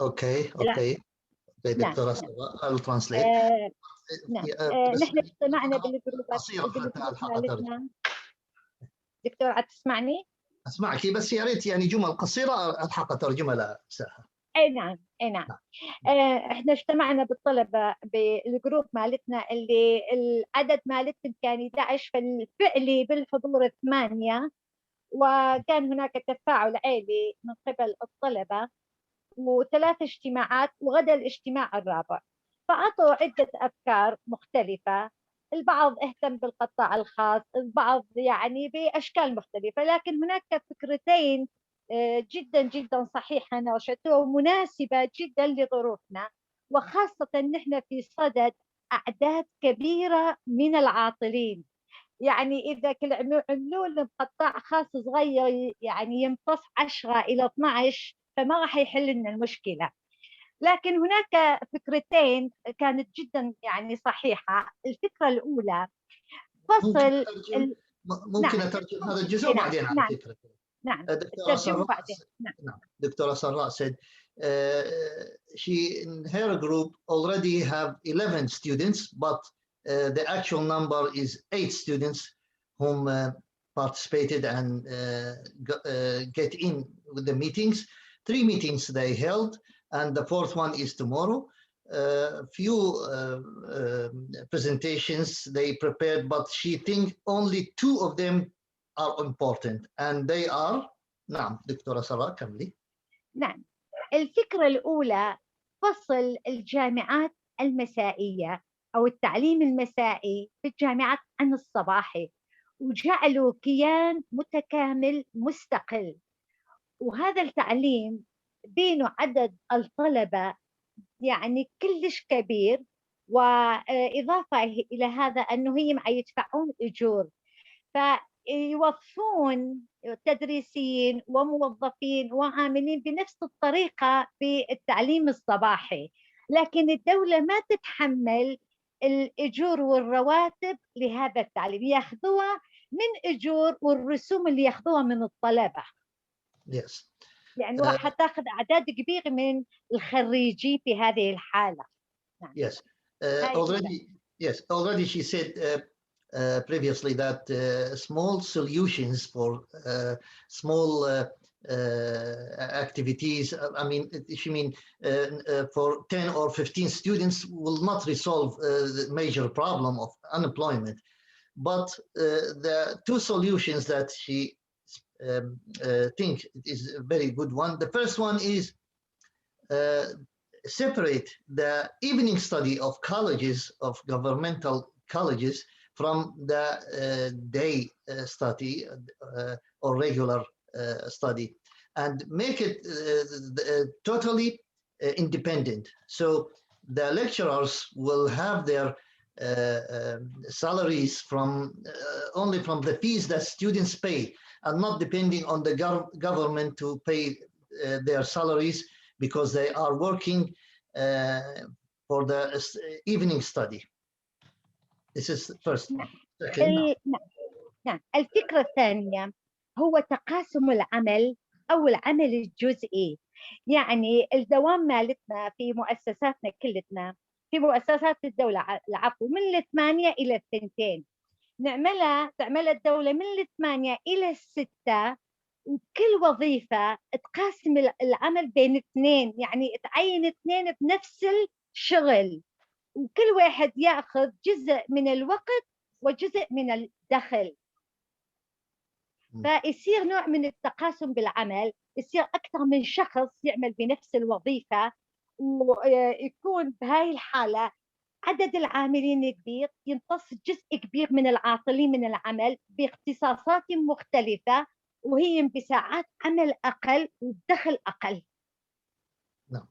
Speaker 1: Okay. دكتورة سراء, I will translate.
Speaker 12: نعم. نحن اجتمعنا بالجروبات مالتنا. دكتور عاد تسمعني؟
Speaker 1: أسمعك بس يا ريت يعني جمل قصيرة ألحق أترجمها لساحة.
Speaker 12: اي نعم. احنا اجتمعنا بالطلبه بالجروب مالتنا اللي العدد مالتهم كان 11، فالفعلي بالحضور 8، وكان هناك تفاعل عالي من قبل الطلبه و3 اجتماعات وغدا الاجتماع الرابع. فأعطوا عدة أفكار مختلفة، البعض اهتم بالقطاع الخاص، البعض يعني بأشكال مختلفة، لكن هناك فكرتين جدا جدا صحيحة ناقشتها ومناسبة جدا لظروفنا، وخاصة نحن في صدد أعداد كبيرة من العاطلين. يعني إذا كل عملوا لنا قطاع خاص صغير يعني يمتص 10 إلى 12 فما راح يحل لنا المشكلة. لكن هناك فكرتين كانت جدا يعني صحيحة. الفكرة الأولى فصل
Speaker 1: ممكن أترجم هذا الجزء وبعدين على فكرة.
Speaker 12: نعم.
Speaker 1: دكتورة سراء said she in her group already have 11 students, but the actual number is 8 students whom participated and get in with the meetings. 3 meetings they held, and the 4th one is tomorrow. Few presentations they prepared, but she thinks only 2 of them are important, and they are. نعم دكتورة سراء كملي.
Speaker 12: نعم. الفكرة الأولى فصل الجامعات المسائية أو التعليم المسائي بالجامعات عن الصباحي، وجعله كيان متكامل مستقل. وهذا التعليم بينه عدد الطلبة يعني كلش كبير، وإضافة إلى هذا أنه هي مع يدفعون أجور، فيوظفون تدريسيين وموظفين وعاملين بنفس الطريقة في التعليم الصباحي، لكن الدولة ما تتحمل الأجور والرواتب لهذا التعليم، ياخذوها من أجور والرسوم اللي ياخذوها من الطلبة.
Speaker 1: Yes.
Speaker 12: لأنه راح تاخذ أعداد كبيرة من الخريجين في هذه الحالة.
Speaker 1: Yes. Already she said previously that small solutions for small activities, I mean, she mean for 10 or 15 students will not resolve the major problem of unemployment. But the two solutions that she think is a very good one. The first one is separate the evening study of colleges, of governmental colleges, from the day study or regular study, and make it totally independent. So the lecturers will have their salaries from only from the fees that students pay, and not depending on the government to pay their salaries, because they are working for the evening study. This is the first one. Second.
Speaker 12: نعم. الفكرة الثانية هو تقاسم العمل أو العمل الجزئي. يعني الدوام مالتنا في مؤسساتنا كلتنا، في مؤسسات الدولة العفو، من 8 إلى 2 تعملها الدولة من 8 إلى 6، وكل وظيفة تقاسم العمل بين 2، يعني تعين 2 بنفس الشغل، وكل واحد يأخذ جزء من الوقت وجزء من الدخل. فيصير نوع من التقاسم بالعمل، يصير أكثر من شخص يعمل بنفس الوظيفة، ويكون بهاي الحالة عدد العاملين كبير، يمتص جزء كبير من العاطلين من العمل باختصاصات مختلفة، وهي بساعات عمل أقل ودخل أقل.
Speaker 1: نعم.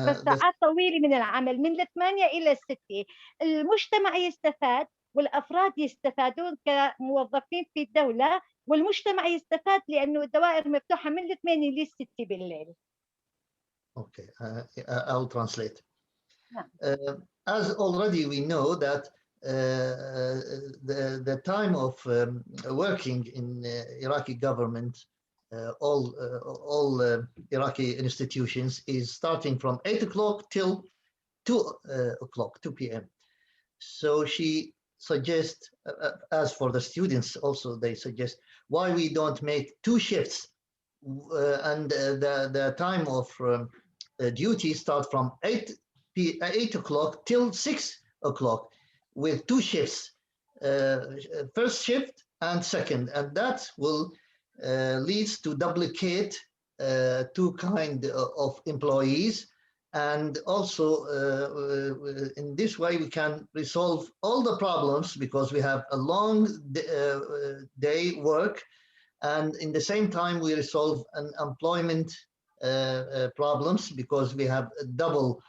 Speaker 12: فساعات طويلة من العمل من 8 إلى 6. المجتمع يستفاد والأفراد يستفادون كموظفين في الدولة، والمجتمع يستفاد لأنه الدوائر مفتوحة من 8 إلى 6 بالليل.
Speaker 1: Okay, I'll translate. As already we know that the time of working in Iraqi government, all Iraqi institutions, is starting from 8 o'clock till 2 p.m. So she suggests, as for the students also, they suggest why we don't make 2 shifts, and the time of duty start from 8 o'clock till 6 o'clock with 2 shifts, first shift and second, and that will leads to duplicate 2 kind of employees. And also in this way we can resolve all the problems, because we have a long day work, and in the same time we resolve unemployment problems, because we have a double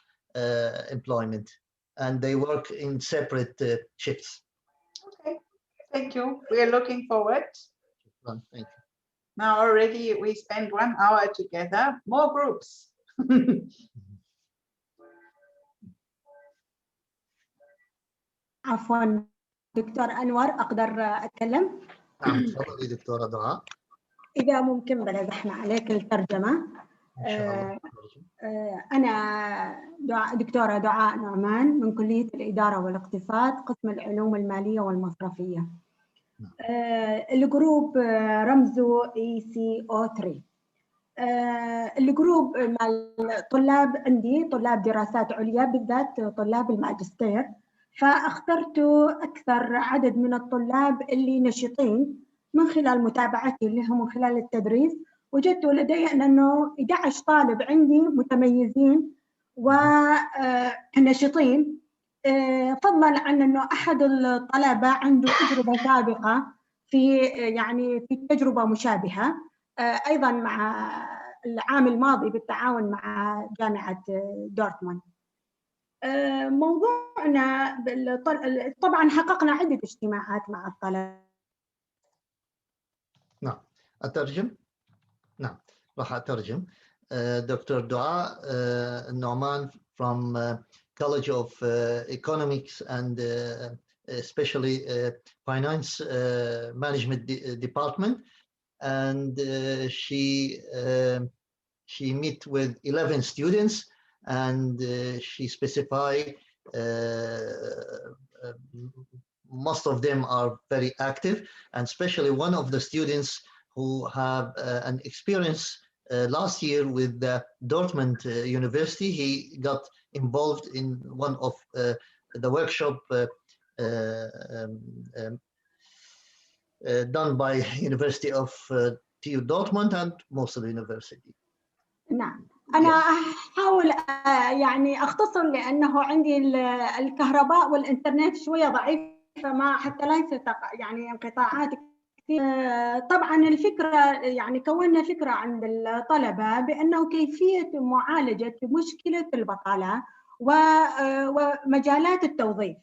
Speaker 1: employment and they work in separate shifts.
Speaker 2: Okay, thank you. We are looking forward.
Speaker 1: Thank you.
Speaker 2: Now already we spent 1 hour together. More groups.
Speaker 13: عفوا دكتور أنور، أقدر أتكلم؟
Speaker 1: نعم تفضلي دكتورة دعاء.
Speaker 13: إذا ممكن بلا زحمة عليك الترجمة.
Speaker 1: إن شاء الله.
Speaker 13: أنا دكتورة دعاء نعمان من كلية الإدارة والاقتصاد، قسم العلوم المالية والمصرفية. الجروب رمزه ECO3. الجروب مع الطلاب، عندي طلاب دراسات عليا بالذات طلاب الماجستير، فاخترت أكثر عدد من الطلاب اللي نشطين من خلال متابعتي لهم من خلال التدريس. وجدت لدي أنه 11 طالب عندي متميزين ونشطين، فضلا عن أنه أحد الطلبة عنده تجربة سابقة في يعني في تجربة مشابهة أيضا مع العام الماضي بالتعاون مع جامعة دورتموند. موضوعنا طبعا حققنا عدة اجتماعات مع الطلبة.
Speaker 1: نعم أترجم. نعم راح أترجم. دكتور دعاء النعمان from College of Economics and especially Finance Management Department, and she met with 11 students, and she specified most of them are very active, and especially one of the students who have an experience last year with the Dortmund University. He got involved in one of the workshop done by University of TU Dortmund and Mosul University.
Speaker 13: نعم أنا أحاول يعني أختصر لأنه عندي الكهرباء والإنترنت شوية ضعيفة ما حتى لا يعني انقطاعات كثير. طبعا الفكرة يعني كونا فكرة عند الطلبة بأنه كيفية معالجة مشكلة البطالة ومجالات التوظيف.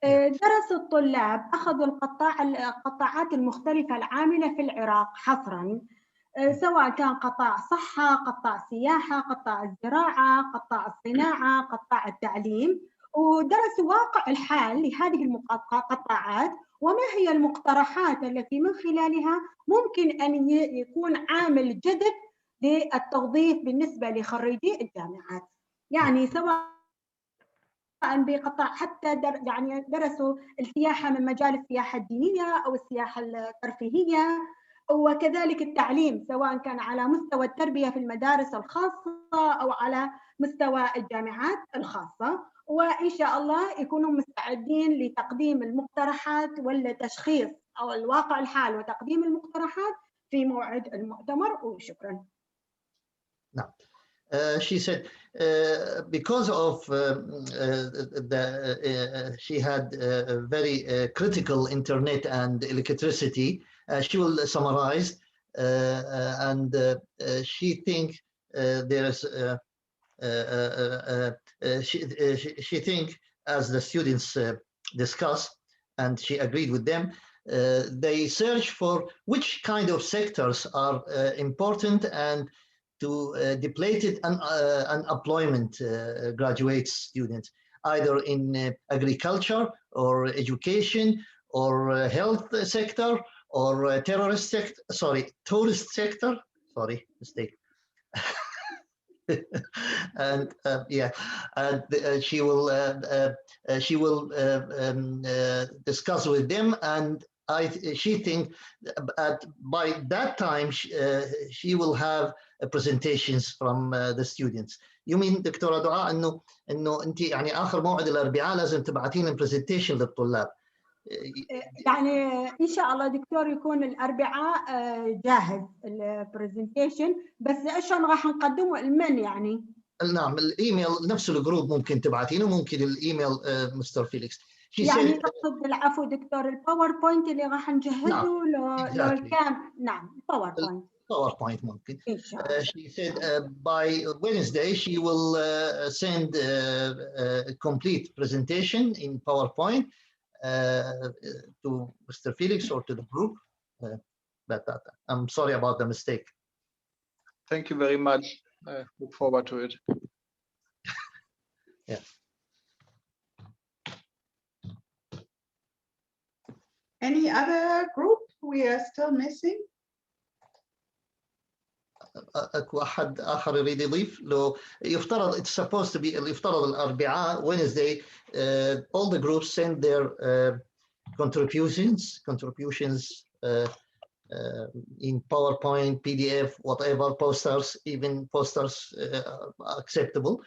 Speaker 13: درس الطلاب أخذوا القطاعات المختلفة العاملة في العراق حصرا، سواء كان قطاع صحة، قطاع سياحة، قطاع الزراعة، قطاع الصناعة، قطاع التعليم، ودرسوا واقع الحال لهذه القطاعات وما هي المقترحات التي من خلالها ممكن أن يكون عامل جذب للتوظيف بالنسبة لخريجي الجامعات. يعني سواء بقطاع حتى يعني درسوا السياحة من مجال السياحة الدينية أو السياحة الترفيهية، وكذلك التعليم سواء كان على مستوى التربية في المدارس الخاصة أو على مستوى الجامعات الخاصة، وإن شاء الله يكونوا مستعدين لتقديم المقترحات والتشخيص أو الواقع الحال وتقديم المقترحات في موعد المؤتمر. وشكرا.
Speaker 1: نعم. She said because of she had a very critical internet and electricity, she will summarize and she think there is she think as the students discuss, and she agreed with them, they search for which kind of sectors are important and to depleted unemployment graduate students, either in agriculture or education or health sector or terrorist sector, tourist sector, mistake. And and she will discuss with them, and she think by that time she will have presentations from the students. You mean دكتورة دعاء انه انت يعني اخر موعد الاربعاء لازم تبعتين presentation للطلاب؟
Speaker 13: يعني ان شاء الله دكتور يكون الاربعاء جاهز البرزنتيشن، بس شلون راح نقدمه لمن يعني؟
Speaker 1: نعم الايميل نفس الجروب ممكن تبعتينه، ممكن الايميل مستر فيليكس.
Speaker 13: يعني تقصد العفو دكتور الباوربوينت اللي راح نجهزه؟
Speaker 1: نعم.
Speaker 13: لو كان نعم
Speaker 1: باوربوينت ممكن. She said by Wednesday she will send a complete presentation in PowerPoint to Mr. Felix or to the group. But I'm sorry about the mistake.
Speaker 14: Thank you very much. I look forward to it.
Speaker 1: Yeah.
Speaker 2: Any other group we are still missing?
Speaker 1: اكو احد اخر يريد يضيف؟ لو يفترض it's supposed to be يفترض الاربعاء Wednesday all the groups send their contributions in PowerPoint, PDF, whatever, posters, even posters acceptable.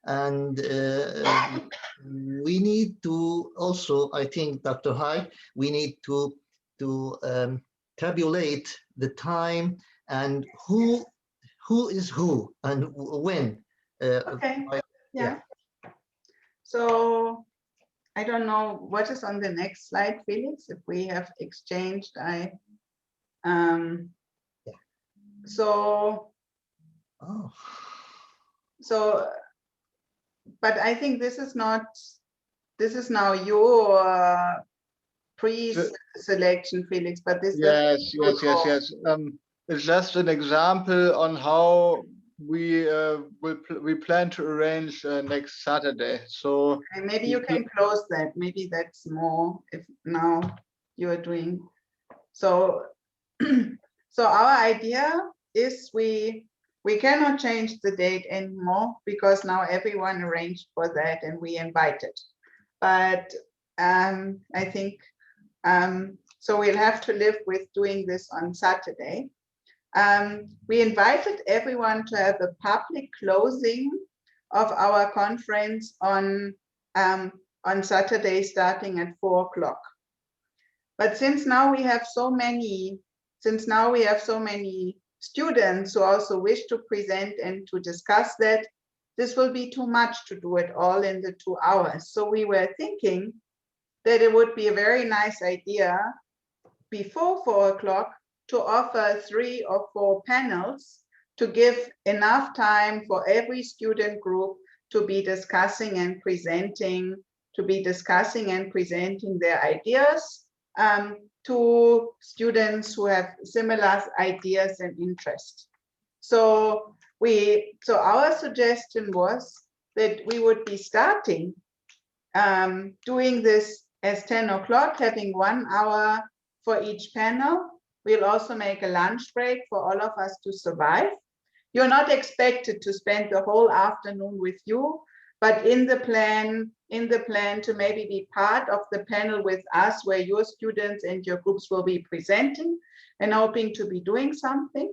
Speaker 1: And we need to also, I think, Dr. Hyde, we need to tabulate the time and who is who and when.
Speaker 2: Okay. Yeah. So I don't know what is on the next slide, Felix, if we have exchanged. So but I think this is not, this is now your pre-selection, Felix, but this
Speaker 14: yes. It's just an example on how we plan to arrange next Saturday. So
Speaker 2: maybe you can close that. Maybe that's more if now you are doing so. So our idea is we cannot change the date anymore because now everyone arranged for that and we invited. But I think so we'll have to live with doing this on Saturday. We invited everyone to have a public closing of our conference on Saturday starting at 4 o'clock. But since now we have so many students who also wish to present and to discuss that, this will be too much to do it all in the 2 hours. So we were thinking that it would be a very nice idea before 4 o'clock to offer 3 or 4 panels to give enough time for every student group to be discussing and presenting their ideas to students who have similar ideas and interests. So our suggestion was that we would be starting doing this as 10 o'clock, having 1 hour for each panel. We'll also make a lunch break for all of us to survive. You're not expected to spend the whole afternoon with you, but in the plan to maybe be part of the panel with us where your students and your groups will be presenting and hoping to be doing something.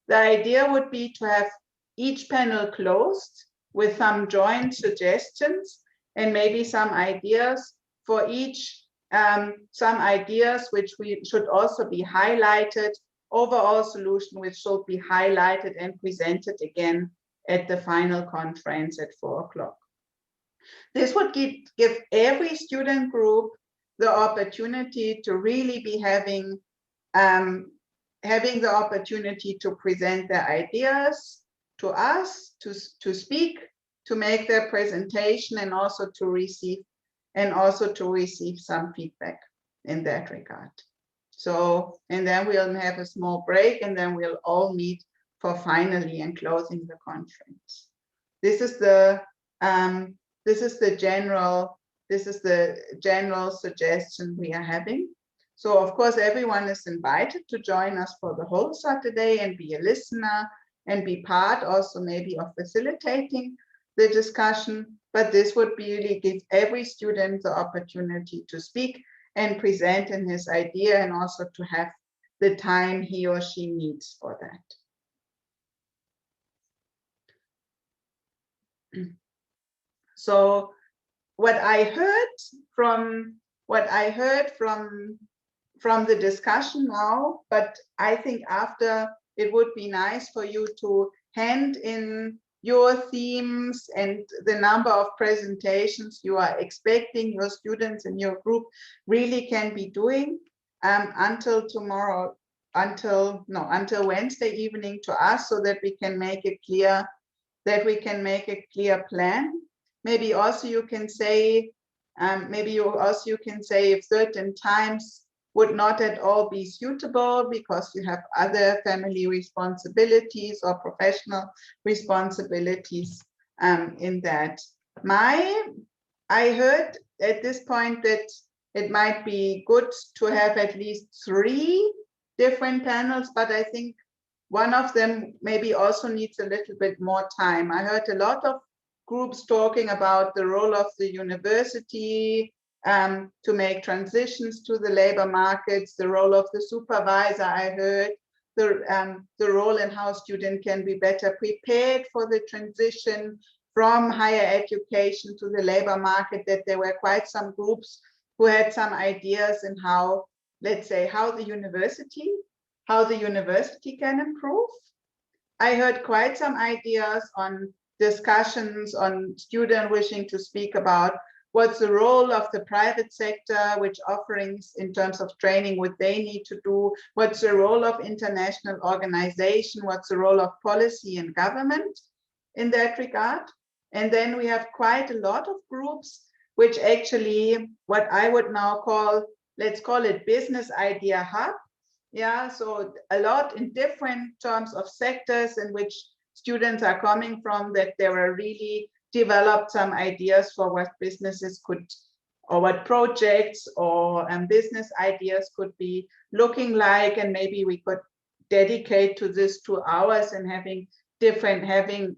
Speaker 2: The idea would be to have each panel closed with some joint suggestions and maybe some ideas for each, some ideas which we should also be highlighted, overall solution which should be highlighted and presented again at the final conference at 4 o'clock. This would give every student group the opportunity to really be having the opportunity to present their ideas to us, to speak, to make their presentation, and also to receive some feedback in that regard. So, and then we'll have a small break, and then we'll all meet for finally and closing the conference. This is the general suggestion we are having. So of course, everyone is invited to join us for the whole Saturday and be a listener and be part also maybe of facilitating the discussion. But this would really give every student the opportunity to speak and present in his idea, and also to have the time he or she needs for that. So what I heard from the discussion now, but I think after, it would be nice for you to hand in your themes and the number of presentations you are expecting your students in your group really can be doing until tomorrow, until Wednesday evening to us, so that we can make a clear plan. Maybe also you can say, if certain times would not at all be suitable because you have other family responsibilities or professional responsibilities in that. I heard at this point that it might be good to have at least 3 different panels, but I think one of them maybe also needs a little bit more time. I heard a lot of groups talking about the role of the university to make transitions to the labor markets, the role of the supervisor. I heard the role and how students can be better prepared for the transition from higher education to the labor market, that there were quite some groups who had some ideas in how, let's say, how the university can improve. I heard quite some ideas on discussions on students wishing to speak about what's the role of the private sector, which offerings in terms of training would they need to do, what's the role of international organization, what's the role of policy and government in that regard. And then we have quite a lot of groups, which actually what I would now call, let's call it business idea hub. Yeah, so a lot in different terms of sectors in which students are coming from, that there are really developed some ideas for what businesses could, or what projects or business ideas could be looking like, and maybe we could dedicate to this 2 hours and having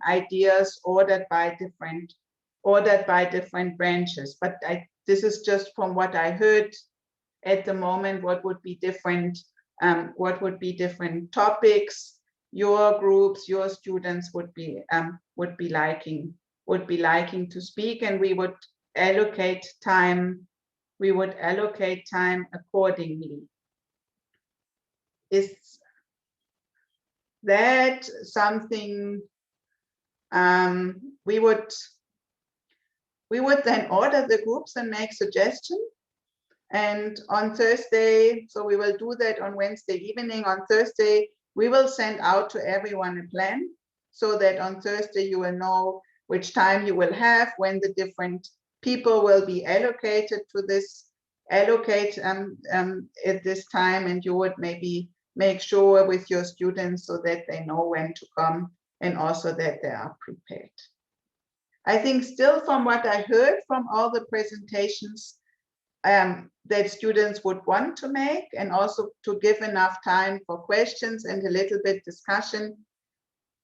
Speaker 2: ideas ordered by different branches. But this is just from what I heard at the moment, what would be different topics your groups, your students would be liking to speak, and we would allocate time accordingly. Is that something we would then order the groups and make suggestions? And on Thursday, so we will do that on Wednesday evening. On Thursday, we will send out to everyone a plan, so that on Thursday you will know which time you will have, when the different people will be allocated to this, at this time, and you would maybe make sure with your students so that they know when to come, and also that they are prepared. I think still from what I heard from all the presentations, that students would want to make, and also to give enough time for questions and a little bit discussion.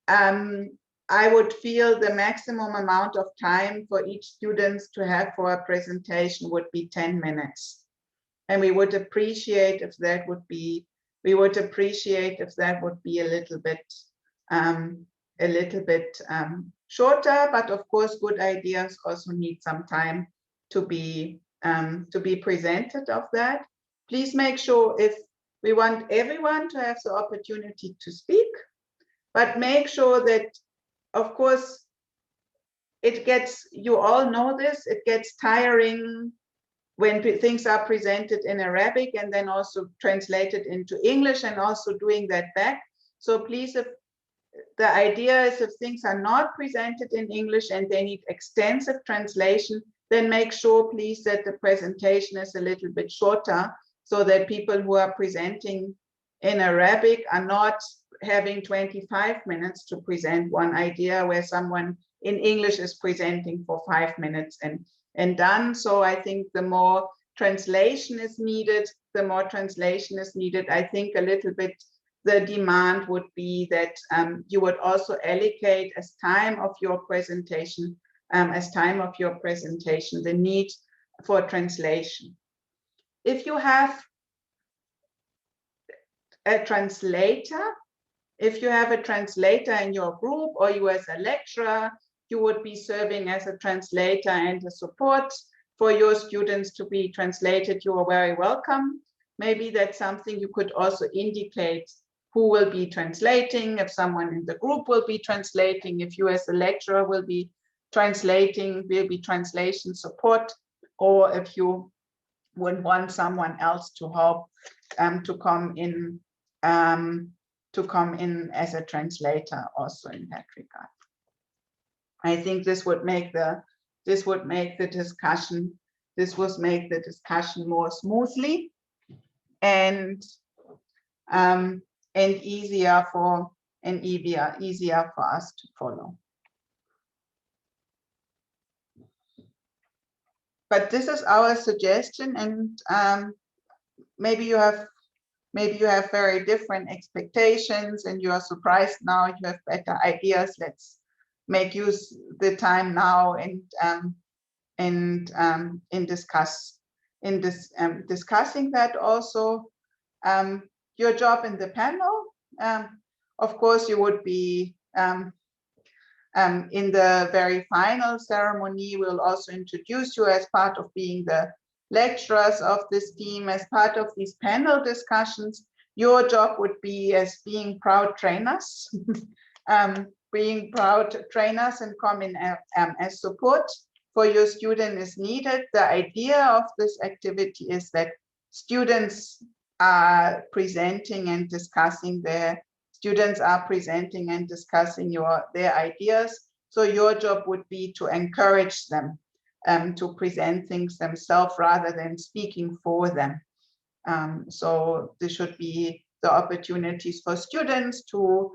Speaker 2: I would feel the maximum amount of time for each student to have for a presentation would be 10 minutes. And we would appreciate if that would be, a little bit shorter, but of course, good ideas also need some time to be presented of that. Please make sure, if we want everyone to have the opportunity to speak, but make sure that, of course, it gets, you all know this, it gets tiring when things are presented in Arabic and then also translated into English, and also doing that back. So please, if the idea is, if things are not presented in English and they need extensive translation, then make sure, please, that the presentation is a little bit shorter, so that people who are presenting in Arabic are not having 25 minutes to present one idea, where someone in English is presenting for 5 minutes and done. So I think the more translation is needed, I think a little bit the demand would be that you would also allocate as time of your presentation, the need for translation. If you have a translator, in your group, or you as a lecturer, you would be serving as a translator and a support for your students to be translated, you are very welcome. Maybe that's something you could also indicate who will be translating, if someone in the group will be translating, if you as a lecturer will be translating, will be translation support, or if you would want someone else to help to come in as a translator also in that regard. I think this would make the discussion more smoothly and easier for us to follow. But this is our suggestion, and maybe you have very different expectations and you are surprised now, you have better ideas. Let's make use the time now and discussing that also. Your job in the panel, of course, you would be in the very final ceremony. We'll also introduce you as part of being the lecturers of this team, as part of these panel discussions. Your job would be as being proud trainers. being proud trainers and come in as support for your student is needed. The idea of this activity is that students are presenting and discussing their their ideas. So your job would be to encourage them to present things themselves rather than speaking for them. So this should be the opportunities for students to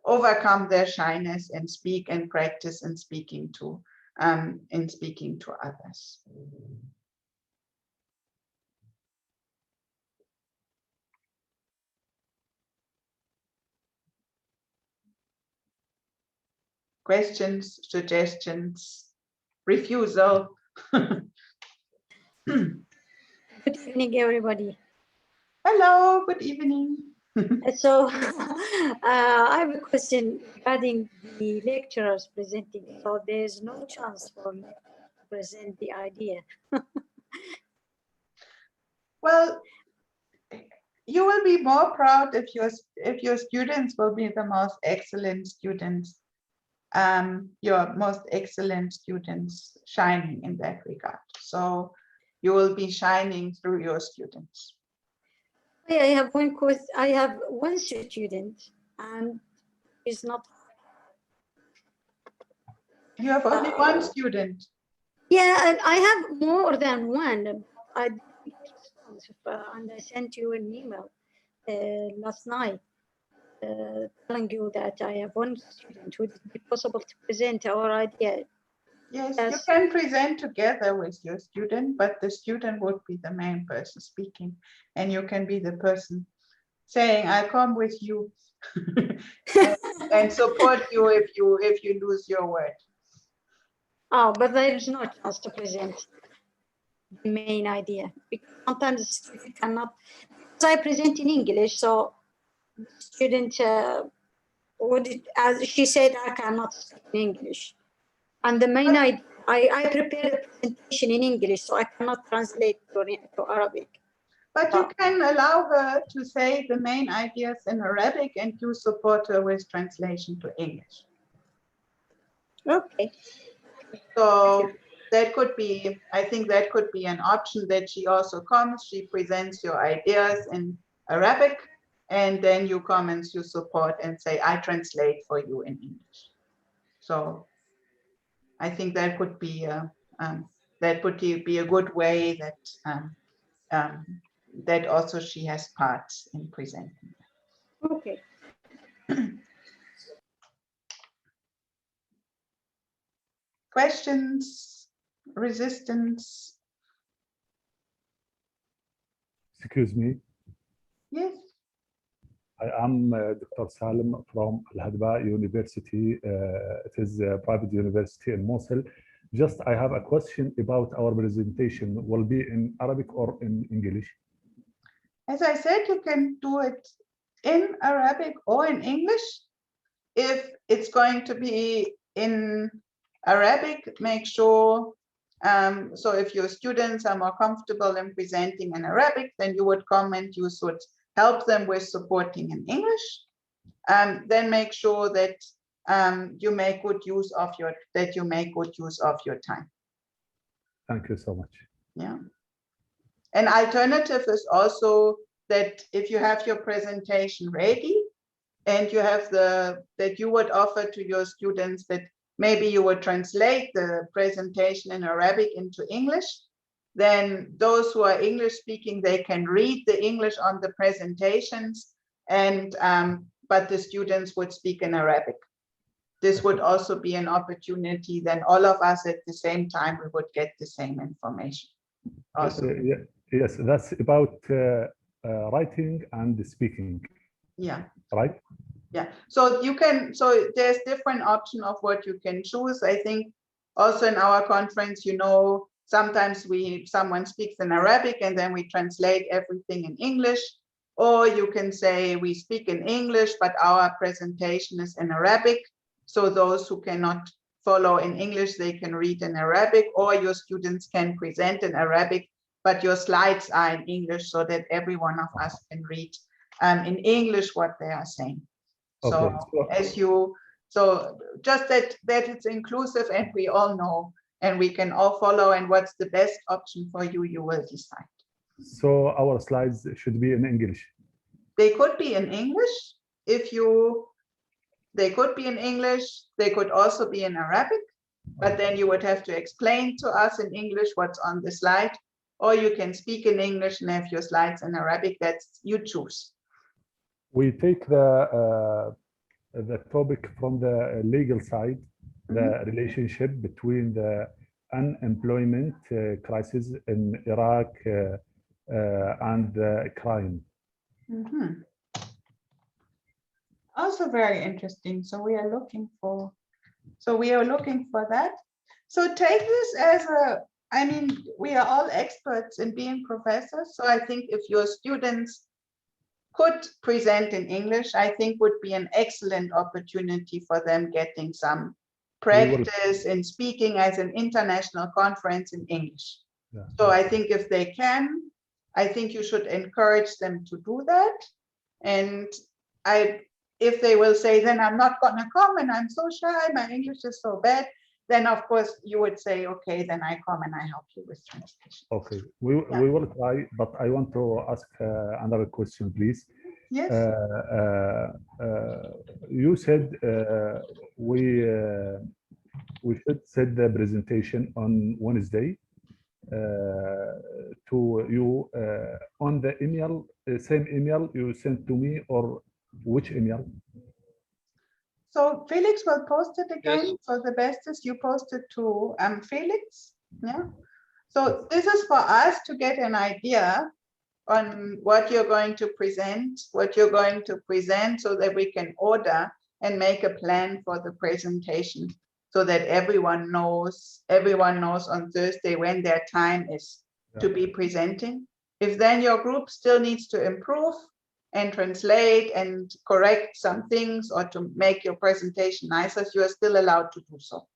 Speaker 2: overcome their shyness and speak and practice in speaking to others. Questions, suggestions, refusal?
Speaker 12: Good evening, everybody.
Speaker 2: Hello, good evening.
Speaker 12: So I have a question regarding the lecturers presenting. So there's no chance for me to present the idea.
Speaker 2: Well, you will be more proud if your students will be the most excellent students, your most excellent students shining in that regard. So you will be shining through your students.
Speaker 12: I have one question. I have one student, and he's not.
Speaker 2: You have only one student.
Speaker 12: Yeah, and I have more than one. And I sent you an email last night telling you that I have one student. Would it be possible to present our idea?
Speaker 2: Yes, you can present together with your student, but the student would be the main person speaking, and you can be the person saying, "I come with you," and support you if you lose your word.
Speaker 12: Oh, but there is no chance to present the main idea because sometimes the student cannot. Because I present in English, so the student as she said, I cannot speak in English, and the main idea. I prepared a presentation in English, so I cannot translate to Arabic.
Speaker 2: But you can allow her to say the main ideas in Arabic and you support her with translation to English.
Speaker 12: Okay.
Speaker 2: So that could be, I think that could be an option that she also comes, she presents your ideas in Arabic, and then you come and you support and say, I translate for you in English. So I think that could be a good way that that also she has parts in presenting.
Speaker 12: Okay.
Speaker 2: Questions, resistance?
Speaker 15: Excuse me.
Speaker 2: Yes.
Speaker 15: I am Dr. Salim from Al Hadba University. It is a private university in Mosul. Just I have a question about our presentation. Will be in Arabic or in English?
Speaker 2: As I said, you can do it in Arabic or in English. If it's going to be in Arabic, make sure, so if your students are more comfortable in presenting in Arabic, then you would comment, you would help them with supporting in English. Then make sure that you make good use of your time.
Speaker 15: Thank you so much.
Speaker 2: Yeah. An alternative is also that if you have your presentation ready and you have that you would offer to your students that maybe you would translate the presentation in Arabic into English, then those who are English speaking, they can read the English on the presentations, and but the students would speak in Arabic. This would also be an opportunity, then all of us at the same time, we would get the same information. Also.
Speaker 15: Yes, that's about writing and speaking.
Speaker 2: Yeah.
Speaker 15: Right?
Speaker 2: Yeah. So you can, so there's different option of what you can choose. I think also in our conference, you know, sometimes someone speaks in Arabic and then we translate everything in English, or you can say we speak in English, but our presentation is in Arabic. So those who cannot follow in English, they can read in Arabic, or your students can present in Arabic, but your slides are in English so that every one of us can read in English what they are saying. So
Speaker 15: Okay.
Speaker 2: as you So just that it's inclusive and we all know and we can all follow, and what's the best option for you, you will decide.
Speaker 15: So our slides should be in English.
Speaker 2: They could be in English they could be in English, they could also be in Arabic, but then you would have to explain to us in English what's on the slide, or you can speak in English and have your slides in Arabic. That's you choose.
Speaker 15: We take the topic from the legal side, the relationship between the unemployment crisis in Iraq and crime.
Speaker 2: Also very interesting. So we are looking for that. So take this as I mean, we are all experts in being professors. So I think if your students could present in English, I think would be an excellent opportunity for them getting some practice in speaking as an international conference in English. Yeah. So I think if they can, I think you should encourage them to do that. And if they will say, then I'm not gonna come and I'm so shy, my English is so bad, then of course you would say, okay, then I come and I help you with translation.
Speaker 15: Okay, we will try, but I want to ask another question, please.
Speaker 2: Yes.
Speaker 15: You said we should set the presentation on Wednesday to you on the email, same email you sent to me, or which email?
Speaker 2: So Felix will post it again.
Speaker 14: Yes.
Speaker 2: So the best is you post it to Felix. Yeah. So this is for us to get an idea on what you're going to present, so that we can order and make a plan for the presentation, so that everyone knows on Thursday when their time is to be presenting. If then your group still needs to improve and translate and correct some things or to make your presentation nicer, you are still allowed to do so.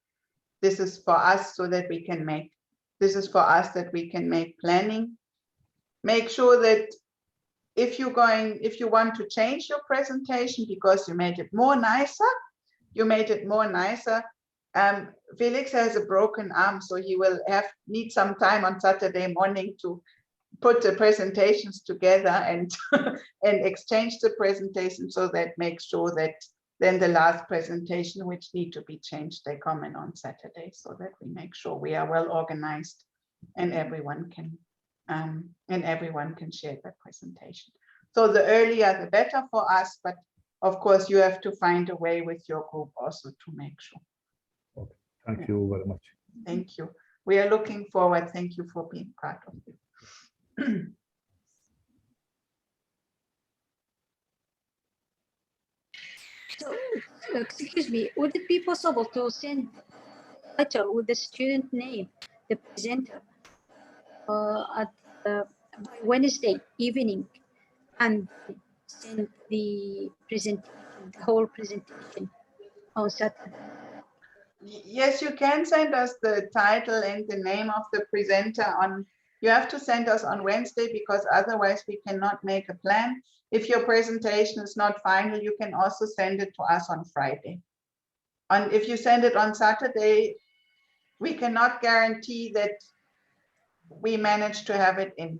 Speaker 2: This is for us so that we can make, planning. Make sure that if you want to change your presentation because you made it more nicer, Felix has a broken arm, so he will need some time on Saturday morning to put the presentations together and and exchange the presentation, so that makes sure that then the last presentation which need to be changed, they come in on Saturday, so that we make sure we are well organized and everyone can share the presentation. So the earlier the better for us, but of course you have to find a way with your group also to make sure.
Speaker 15: Okay. Thank you very much.
Speaker 2: Thank you. We are looking forward. Thank you for being part of it.
Speaker 12: So, excuse me, would it be possible to send a letter with the student name, the presenter, at Wednesday evening, and send the presentation, the whole presentation on Saturday?
Speaker 2: Yes, you can send us the title and the name of the presenter on. You have to send us on Wednesday, because otherwise we cannot make a plan. If your presentation is not final, you can also send it to us on Friday. And if you send it on Saturday, we cannot guarantee that we manage to have it in.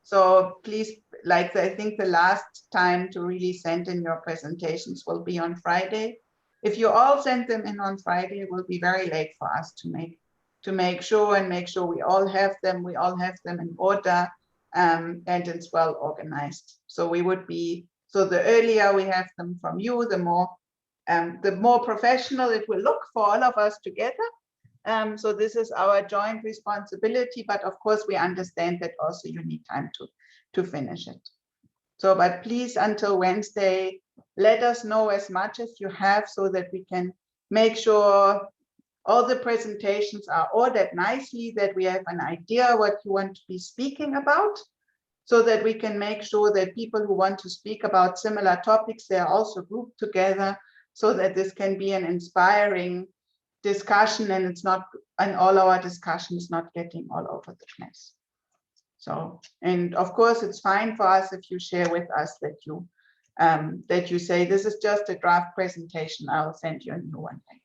Speaker 2: So please, like I think the last time to really send in your presentations will be on Friday. If you all send them in on Friday, it will be very late for us to make sure we all have them in order, and it's well organized. So the earlier we have them from you, the more professional it will look for all of us together. So this is our joint responsibility, but of course we understand that also you need time to finish it. So, but please, until Wednesday, let us know as much as you have, so that we can make sure all the presentations are ordered nicely, that we have an idea what you want to be speaking about, so that we can make sure that people who want to speak about similar topics, they are also grouped together, so that this can be an inspiring discussion, and all our discussion is not getting all over the place. So, and of course it's fine for us if you share with us that you that you say, this is just a draft presentation, I'll send you a new one later.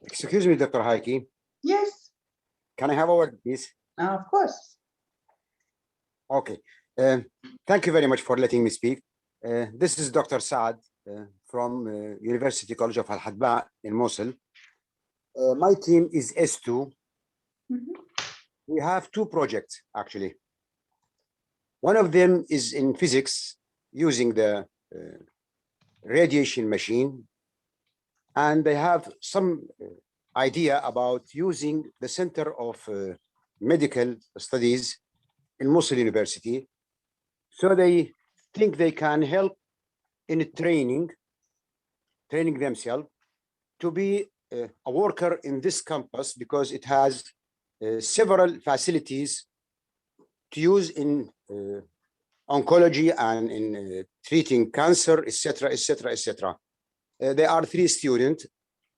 Speaker 16: Excuse me, Dr. Heike.
Speaker 2: Yes.
Speaker 16: Can I have a word, please?
Speaker 2: Of course.
Speaker 16: Okay. Thank you very much for letting me speak. This is Dr. Saad from University College of Al-Hadba in Mosul. My team is S2. We have two projects, actually. One of them is in physics using the radiation machine. And they have some idea about using the Center of Medical Studies in Mosul University. So they think they can help in training themselves to be a worker in this campus because it has several facilities to use in oncology and in treating cancer, etc., etc., etc. There are 3 students.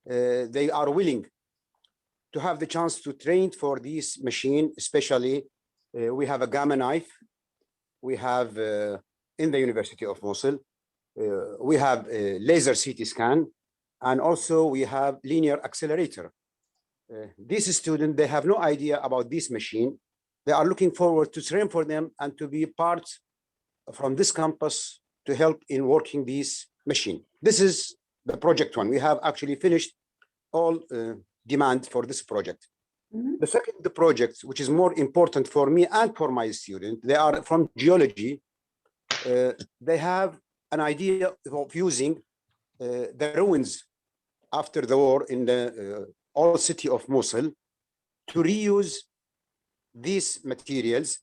Speaker 16: They are willing to have the chance to train for this machine, especially we have a gamma knife. We have in the University of Mosul, we have a laser CT scan, and also we have linear accelerator. These students, they have no idea about this machine. They are looking forward to train for them and to be part from this campus to help in working this machine. This is the project one. We have actually finished all demand for this project. The second project, which is more important for me and for my student, they are from geology. They have an idea of using the ruins after the war in the old city of Mosul to reuse these materials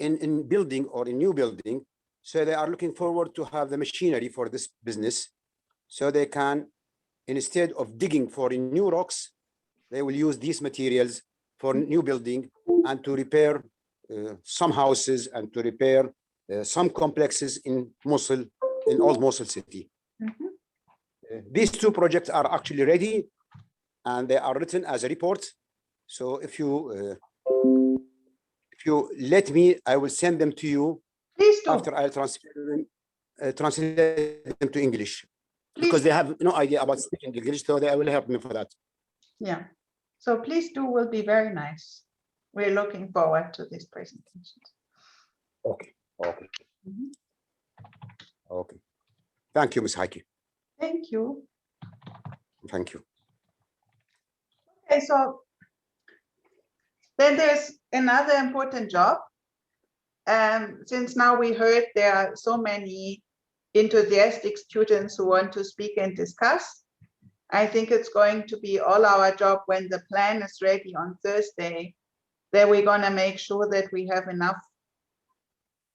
Speaker 16: in building or in new building. So they are looking forward to have the machinery for this business. So they can, instead of digging for new rocks, they will use these materials for new building and to repair some houses and to repair some complexes in Mosul, in old Mosul city. These 2 projects are actually ready and they are written as a report. So if you let me, I will send them to you.
Speaker 2: Please do.
Speaker 16: After I'll translate them to English. Because they have no idea about speaking English, so they will help me for that.
Speaker 2: Yeah. So please do, will be very nice. We're looking forward to these presentations.
Speaker 16: Okay. Okay. Okay. Thank you, Ms. Heike.
Speaker 2: Thank you.
Speaker 16: Thank you.
Speaker 2: Okay, so then there's another important job. Since now we heard there are so many enthusiastic students who want to speak and discuss, I think it's going to be all our job when the plan is ready on Thursday, that we're going to make sure that we have enough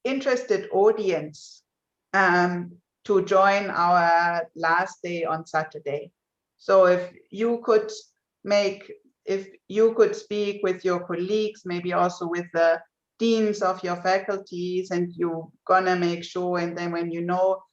Speaker 2: interested audience to join our last day on Saturday. So if you could speak with your colleagues, maybe also with the deans of your faculties, and you're gonna make sure, and then when you know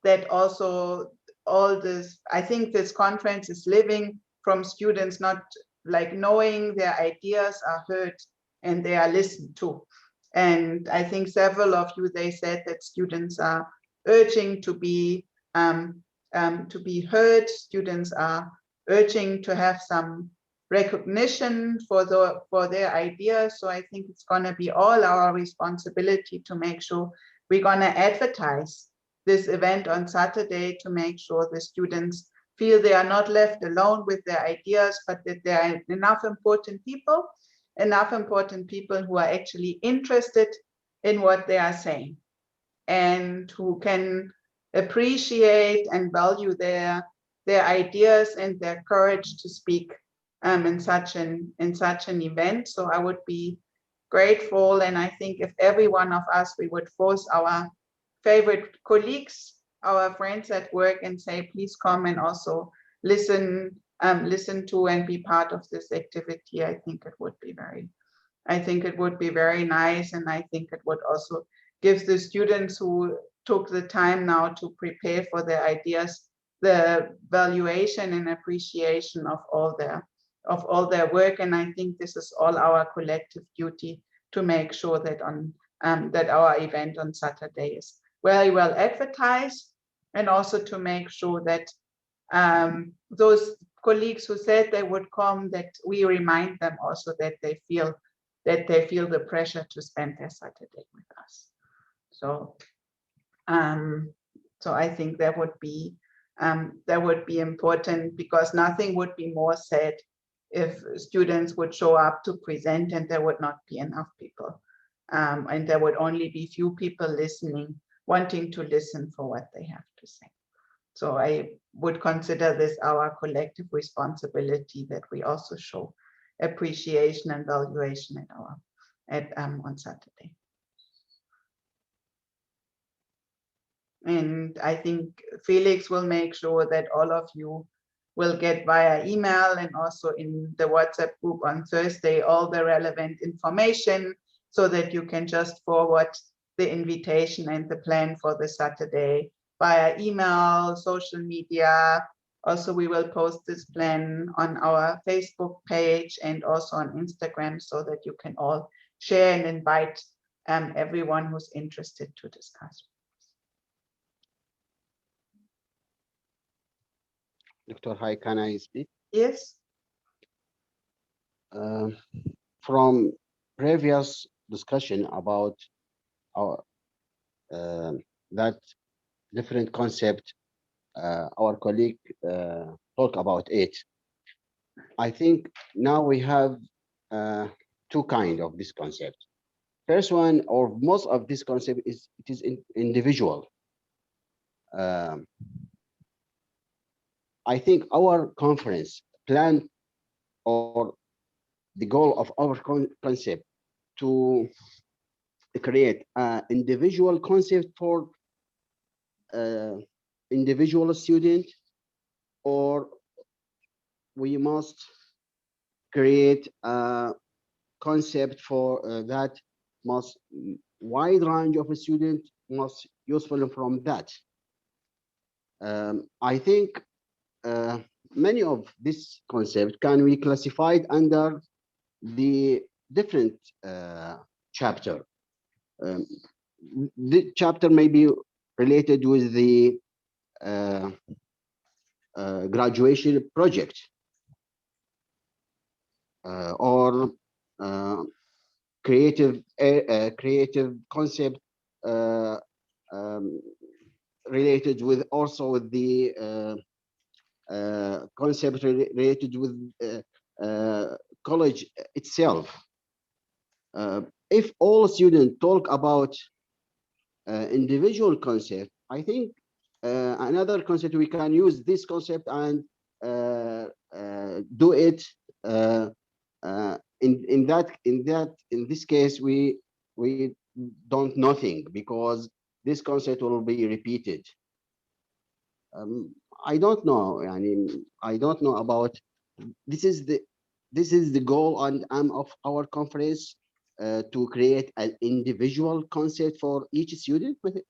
Speaker 2: that also all this, I think this conference is living from students not like knowing their ideas are heard and they are listened to. And I think several of you, they said that students are urging to be heard. Students are urging to have some recognition for their ideas. So I think it's going to be all our responsibility to make sure we're going to advertise this event on Saturday to make sure the students feel they are not left alone with their ideas, but that there are enough important people who are actually interested in what they are saying and who can appreciate and value their ideas and their courage to speak in such an event. So I would be grateful, and I think if every one of us, we would force our favorite colleagues, our friends at work, and say, please come and also listen to and be part of this activity. I think it would be very nice, and I think it would also give the students who took the time now to prepare for their ideas, the valuation and appreciation of all their work. And I think this is all our collective duty to make sure that that our event on Saturday is very well advertised, and also to make sure that those colleagues who said they would come, that we remind them also that they feel the pressure to spend their Saturday with us. So so I think that would be important, because nothing would be more sad if students would show up to present and there would not be enough people, and there would only be few people listening, wanting to listen for what they have to say. So I would consider this our collective responsibility, that we also show appreciation and valuation on Saturday. And I think Felix will make sure that all of you will get via email and also in the WhatsApp group on Thursday all the relevant information, so that you can just forward the invitation and the plan for the Saturday via email, social media. Also, we will post this plan on our Facebook page and also on Instagram, so that you can all share and invite everyone who's interested to discuss.
Speaker 5: Dr. Hai, can I speak?
Speaker 2: Yes.
Speaker 5: From previous discussion about our that different concept, our colleague talked about it. I think now we have two kinds of this concept. First one, or most of this concept, is individual. I think our conference plan, or the goal of our concept, to create an individual concept for individual student, or we must create a concept for that most wide range of a student most useful from that. I think many of this concept can be classified under the different chapter. The chapter may be related with the graduation project, or creative concept related with also with the concept related with college itself. If all students talk about individual concept, I think another concept, we can use this concept and do it in this case we don't nothing, because this concept will be repeated. I don't know. I don't know about this is the goal of our conference, to create an individual concept for each student with it,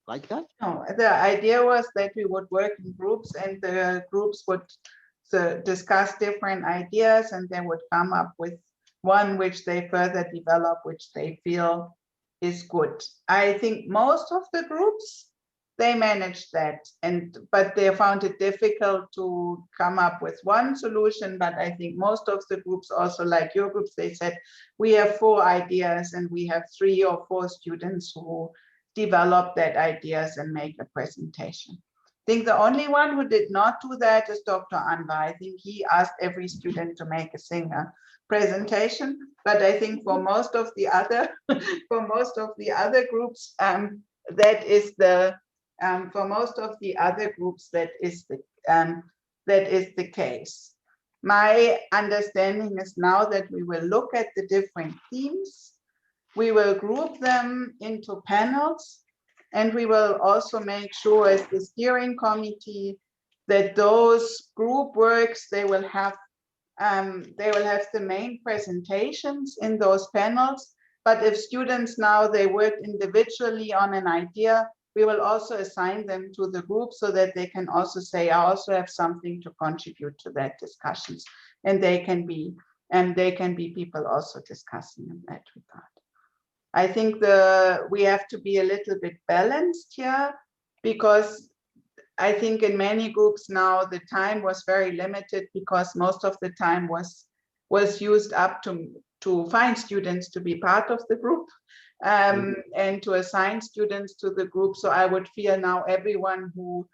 Speaker 5: like that.
Speaker 2: No, the idea was that we would work in groups, and the groups would discuss different ideas, and they would come up with one which they further develop, which they feel is good. I think most of the groups, they managed that, but they found it difficult to come up with one solution. But I think most of the groups, also like your groups, they said, we have 4 ideas and we have 3 or 4 students who develop that ideas and make a presentation. I think the only one who did not do that is Dr. Anwar. I think he asked every student to make a single presentation, but I think for most of the other groups, that is the case. My understanding is now that we will look at the different themes, we will group them into panels, and we will also make sure as the steering committee that those group works, they will have the main presentations in those panels. But if students now, they work individually on an idea, we will also assign them to the group so that they can also say, I also have something to contribute to that discussions, and they can be people also discussing in that regard. I think we have to be a little bit balanced here, because I think in many groups now the time was very limited, because most of the time was used up to find students to be part of the group, and to assign students to the group. So I would feel now everyone who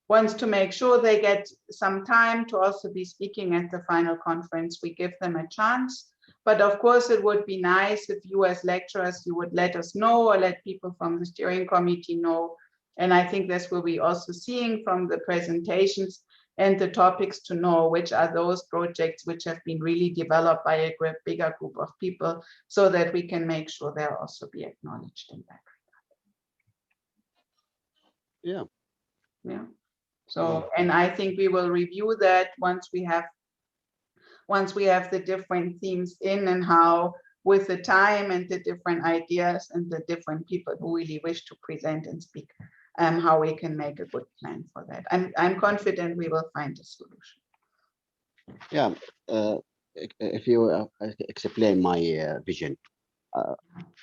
Speaker 2: wants to make sure they get some time to also be speaking at the final conference, we give them a chance. But of course, it would be nice if you as lecturers, you would let us know, or let people from the steering committee know. And I think this will be also seeing from the presentations and the topics to know which are those projects which have been really developed by a bigger group of people, so that we can make sure they'll also be acknowledged in that
Speaker 5: Yeah.
Speaker 2: Yeah. So, and I think we will review that once we have the different themes in, and how, with the time and the different ideas and the different people who really wish to present and speak, how we can make a good plan for that. I'm confident we will find a solution.
Speaker 5: Yeah. If you explain my vision,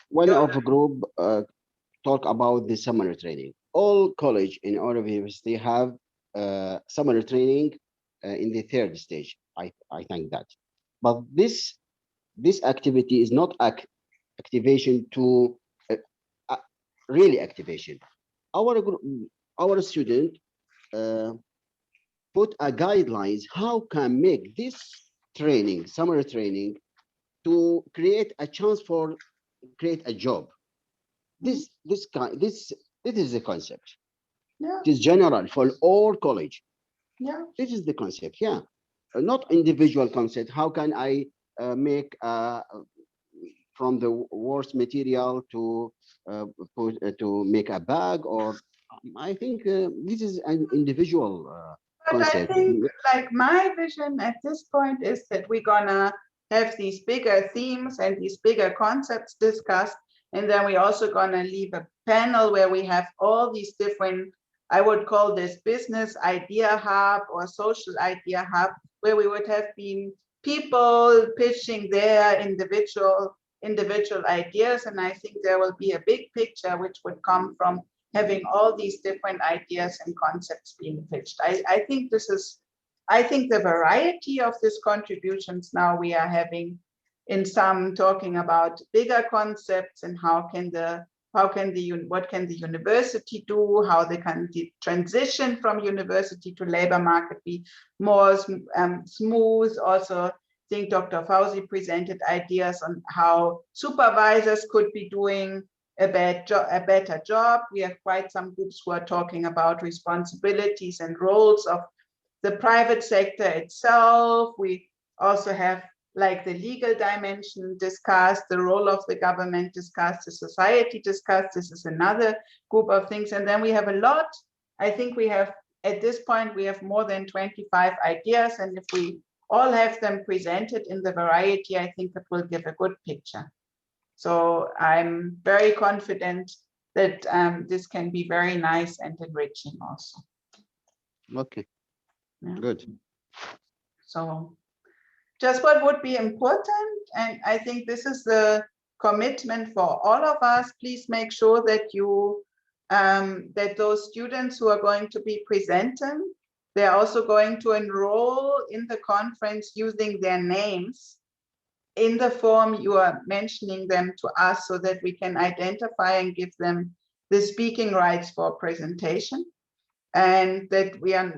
Speaker 5: one of a group talk about the summer training. All college in our university have summer training in the third stage. I think that, but this activity is not activation to really activation. Our group, our student put a guidelines how can make this training, summer training, to create a chance for create a job. This is the concept.
Speaker 2: Yeah.
Speaker 5: It is general for all college.
Speaker 2: Yeah.
Speaker 5: This is the concept. Yeah, not individual concept. How can I make from the worst material to to make a bag? Or I think this is an individual
Speaker 2: But
Speaker 5: concept.
Speaker 2: I think, like, my vision at this point is that we're gonna have these bigger themes and these bigger concepts discussed, and then we're also gonna leave a panel where we have all these different, I would call this business idea hub or social idea hub, where we would have been people pitching their individual ideas. And I think there will be a big picture which would come from having all these different ideas and concepts being pitched. I think the variety of these contributions now we are having, in some talking about bigger concepts and what can the university do, how they can transition from university to labor market be more smooth. Also, I think Dr. Fauzi presented ideas on how supervisors could be doing a better job. We have quite some groups who are talking about responsibilities and roles of the private sector itself. We also have, like, the legal dimension discussed, the role of the government discussed, the society discussed. This is another group of things. And then we have a lot, I think we have, at this point, we have more than 25 ideas. And if we all have them presented in the variety, I think it will give a good picture. So I'm very confident that this can be very nice and enriching also.
Speaker 5: Okay,
Speaker 2: Yeah.
Speaker 5: good.
Speaker 2: So just what would be important, and I think this is the commitment for all of us, please make sure that you, that those students who are going to be presenting, they're also going to enroll in the conference using their names in the form you are mentioning them to us, so that we can identify and give them the speaking rights for presentation, and that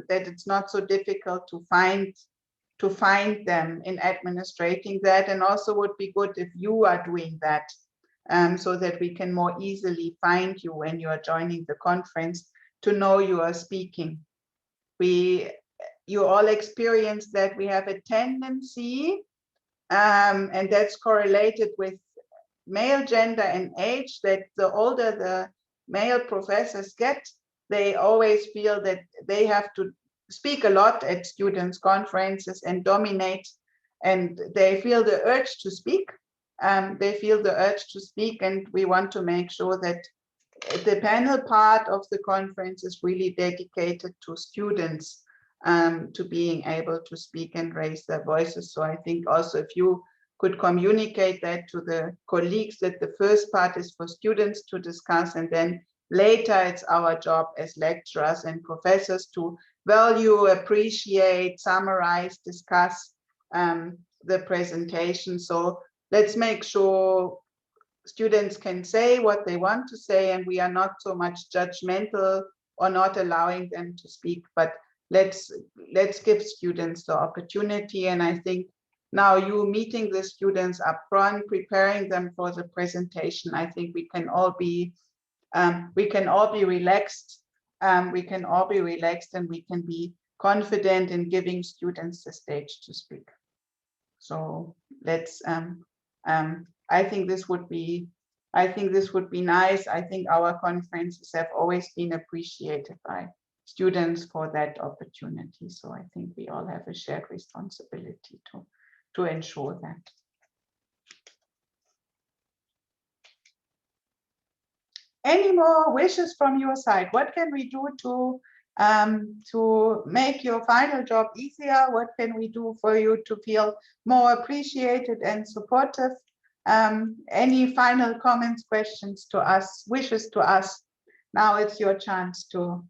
Speaker 2: it's not so difficult to find them in administrating that. And also would be good if you are doing that, so that we can more easily find you when you are joining the conference, to know you are speaking. You all experience that we have a tendency, and that's correlated with male gender and age, that the older the male professors get, they always feel that they have to speak a lot at students' conferences and dominate, and they feel the urge to speak. And we want to make sure that the panel part of the conference is really dedicated to students to being able to speak and raise their voices. So I think also if you could communicate that to the colleagues, that the first part is for students to discuss, and then later it's our job as lecturers and professors to value, appreciate, summarize, discuss the presentation. So let's make sure students can say what they want to say, and we are not so much judgmental or not allowing them to speak, but let's give students the opportunity. And I think now you meeting the students up front, preparing them for the presentation, I think we can all be relaxed. We can all be relaxed, and we can be confident in giving students the stage to speak. So let's I think this would be nice. I think our conferences have always been appreciated by students for that opportunity. So I think we all have a shared responsibility to ensure that. Any more wishes from your side? What can we do to make your final job easier? What can we do for you to feel more appreciated and supportive? Any final comments, questions to us, wishes to us? Now it's your chance to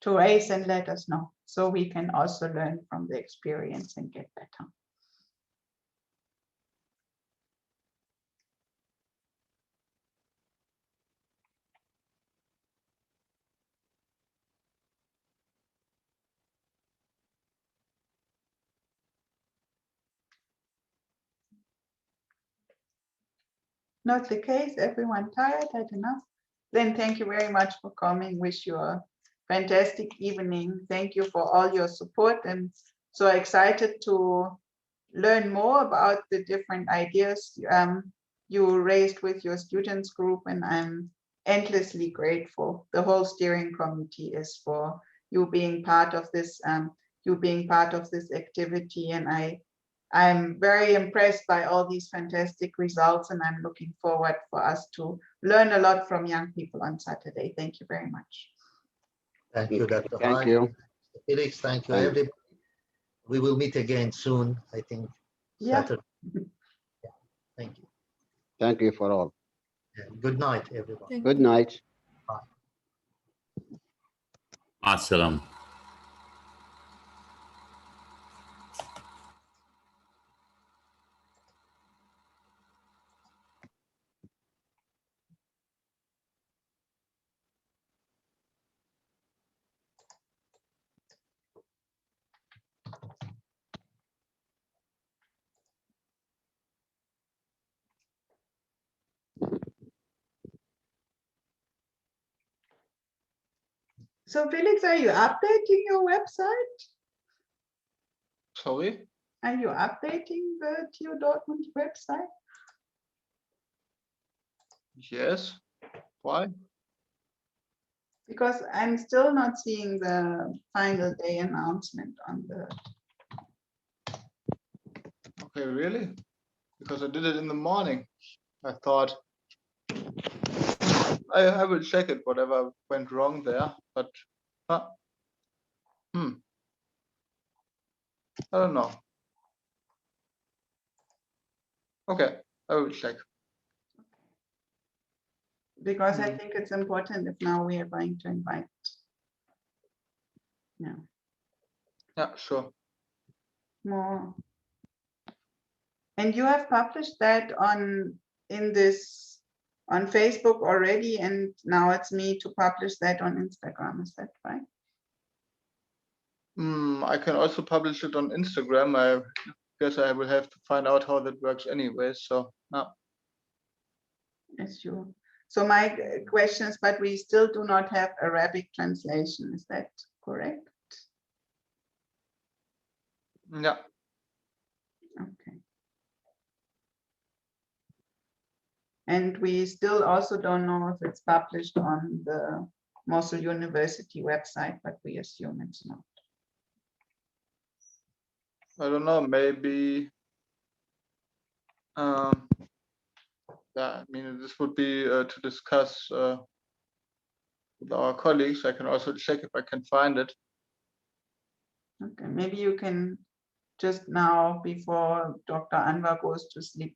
Speaker 2: raise and let us know, so we can also learn from the experience and get better. Not the case, everyone tired, had enough? Then thank you very much for coming. Wish you a fantastic evening. Thank you for all your support, and so excited to learn more about the different ideas you raised with your students group, and I'm endlessly grateful. The whole steering committee is for you being part of this activity, and I'm very impressed by all these fantastic results, and I'm looking forward for us to learn a lot from young people on Saturday. Thank you very much.
Speaker 1: Thank you, Dr.
Speaker 5: Thank
Speaker 1: Hahn.
Speaker 5: you.
Speaker 1: Felix, thank you, everybody. We will meet again soon, I think, Saturday. Yeah. Thank you.
Speaker 5: Thank you for all.
Speaker 1: Yeah. Good night, everyone.
Speaker 5: Good night.
Speaker 4: Assalam.
Speaker 2: So Felix, are you updating your website?
Speaker 14: Sorry?
Speaker 2: Are you updating the TU Dortmund website?
Speaker 14: Yes. Why?
Speaker 2: Because I'm still not seeing the final day announcement on the.
Speaker 14: Okay, really? Because I did it in the morning. I thought I will check it, whatever went wrong there, but I don't know. Okay, I will check.
Speaker 2: Because I think it's important if now we are going to invite. Yeah.
Speaker 14: Yeah, sure.
Speaker 2: More. And you have published that on Facebook already, and now it's me to publish that on Instagram. Is that right?
Speaker 14: I can also publish it on Instagram. I guess I will have to find out how that works anyway. So no.
Speaker 2: Yes, you. So my question is, but we still do not have Arabic translation. Is that correct?
Speaker 14: Yeah.
Speaker 2: Okay. And we still also don't know if it's published on the Mosul University website, but we assume it's not.
Speaker 14: I don't know, maybe yeah, I mean, this would be to discuss with our colleagues. I can also check if I can find it.
Speaker 2: Okay, maybe you can just now, before Dr. Anwar goes to sleep,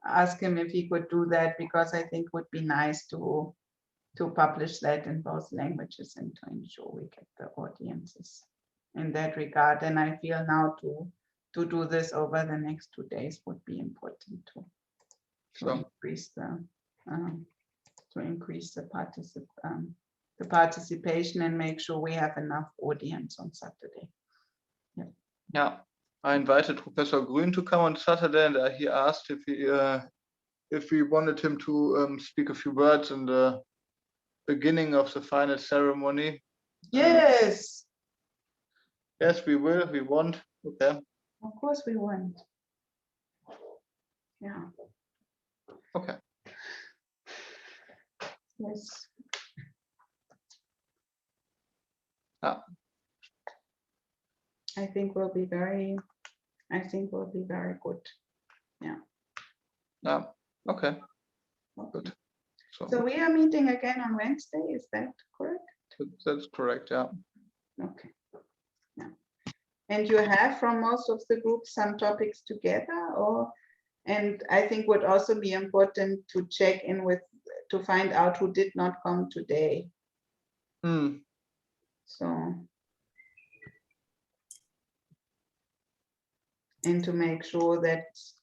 Speaker 2: ask him if he could do that, because I think would be nice to publish that in both languages and to ensure we get the audiences in that regard. And I feel now to do this over the next 2 days would be important to increase the participation and make sure we have enough audience on Saturday.
Speaker 14: Yeah, I invited Professor Grün to come on Saturday, and he asked if we wanted him to speak a few words in the beginning of the final ceremony.
Speaker 2: Yes.
Speaker 14: Yes, we will. We want. Okay.
Speaker 2: Of course we want. Yeah.
Speaker 14: Okay.
Speaker 2: Yes. I think we'll be very good. Yeah.
Speaker 14: Yeah. Okay. Good.
Speaker 2: So we are meeting again on Wednesday, is that correct?
Speaker 14: That's correct, yeah.
Speaker 2: Okay. Yeah. And you have from most of the groups some topics together, or, and I think would also be important to check in with, to find out who did not come today. So, and to make sure that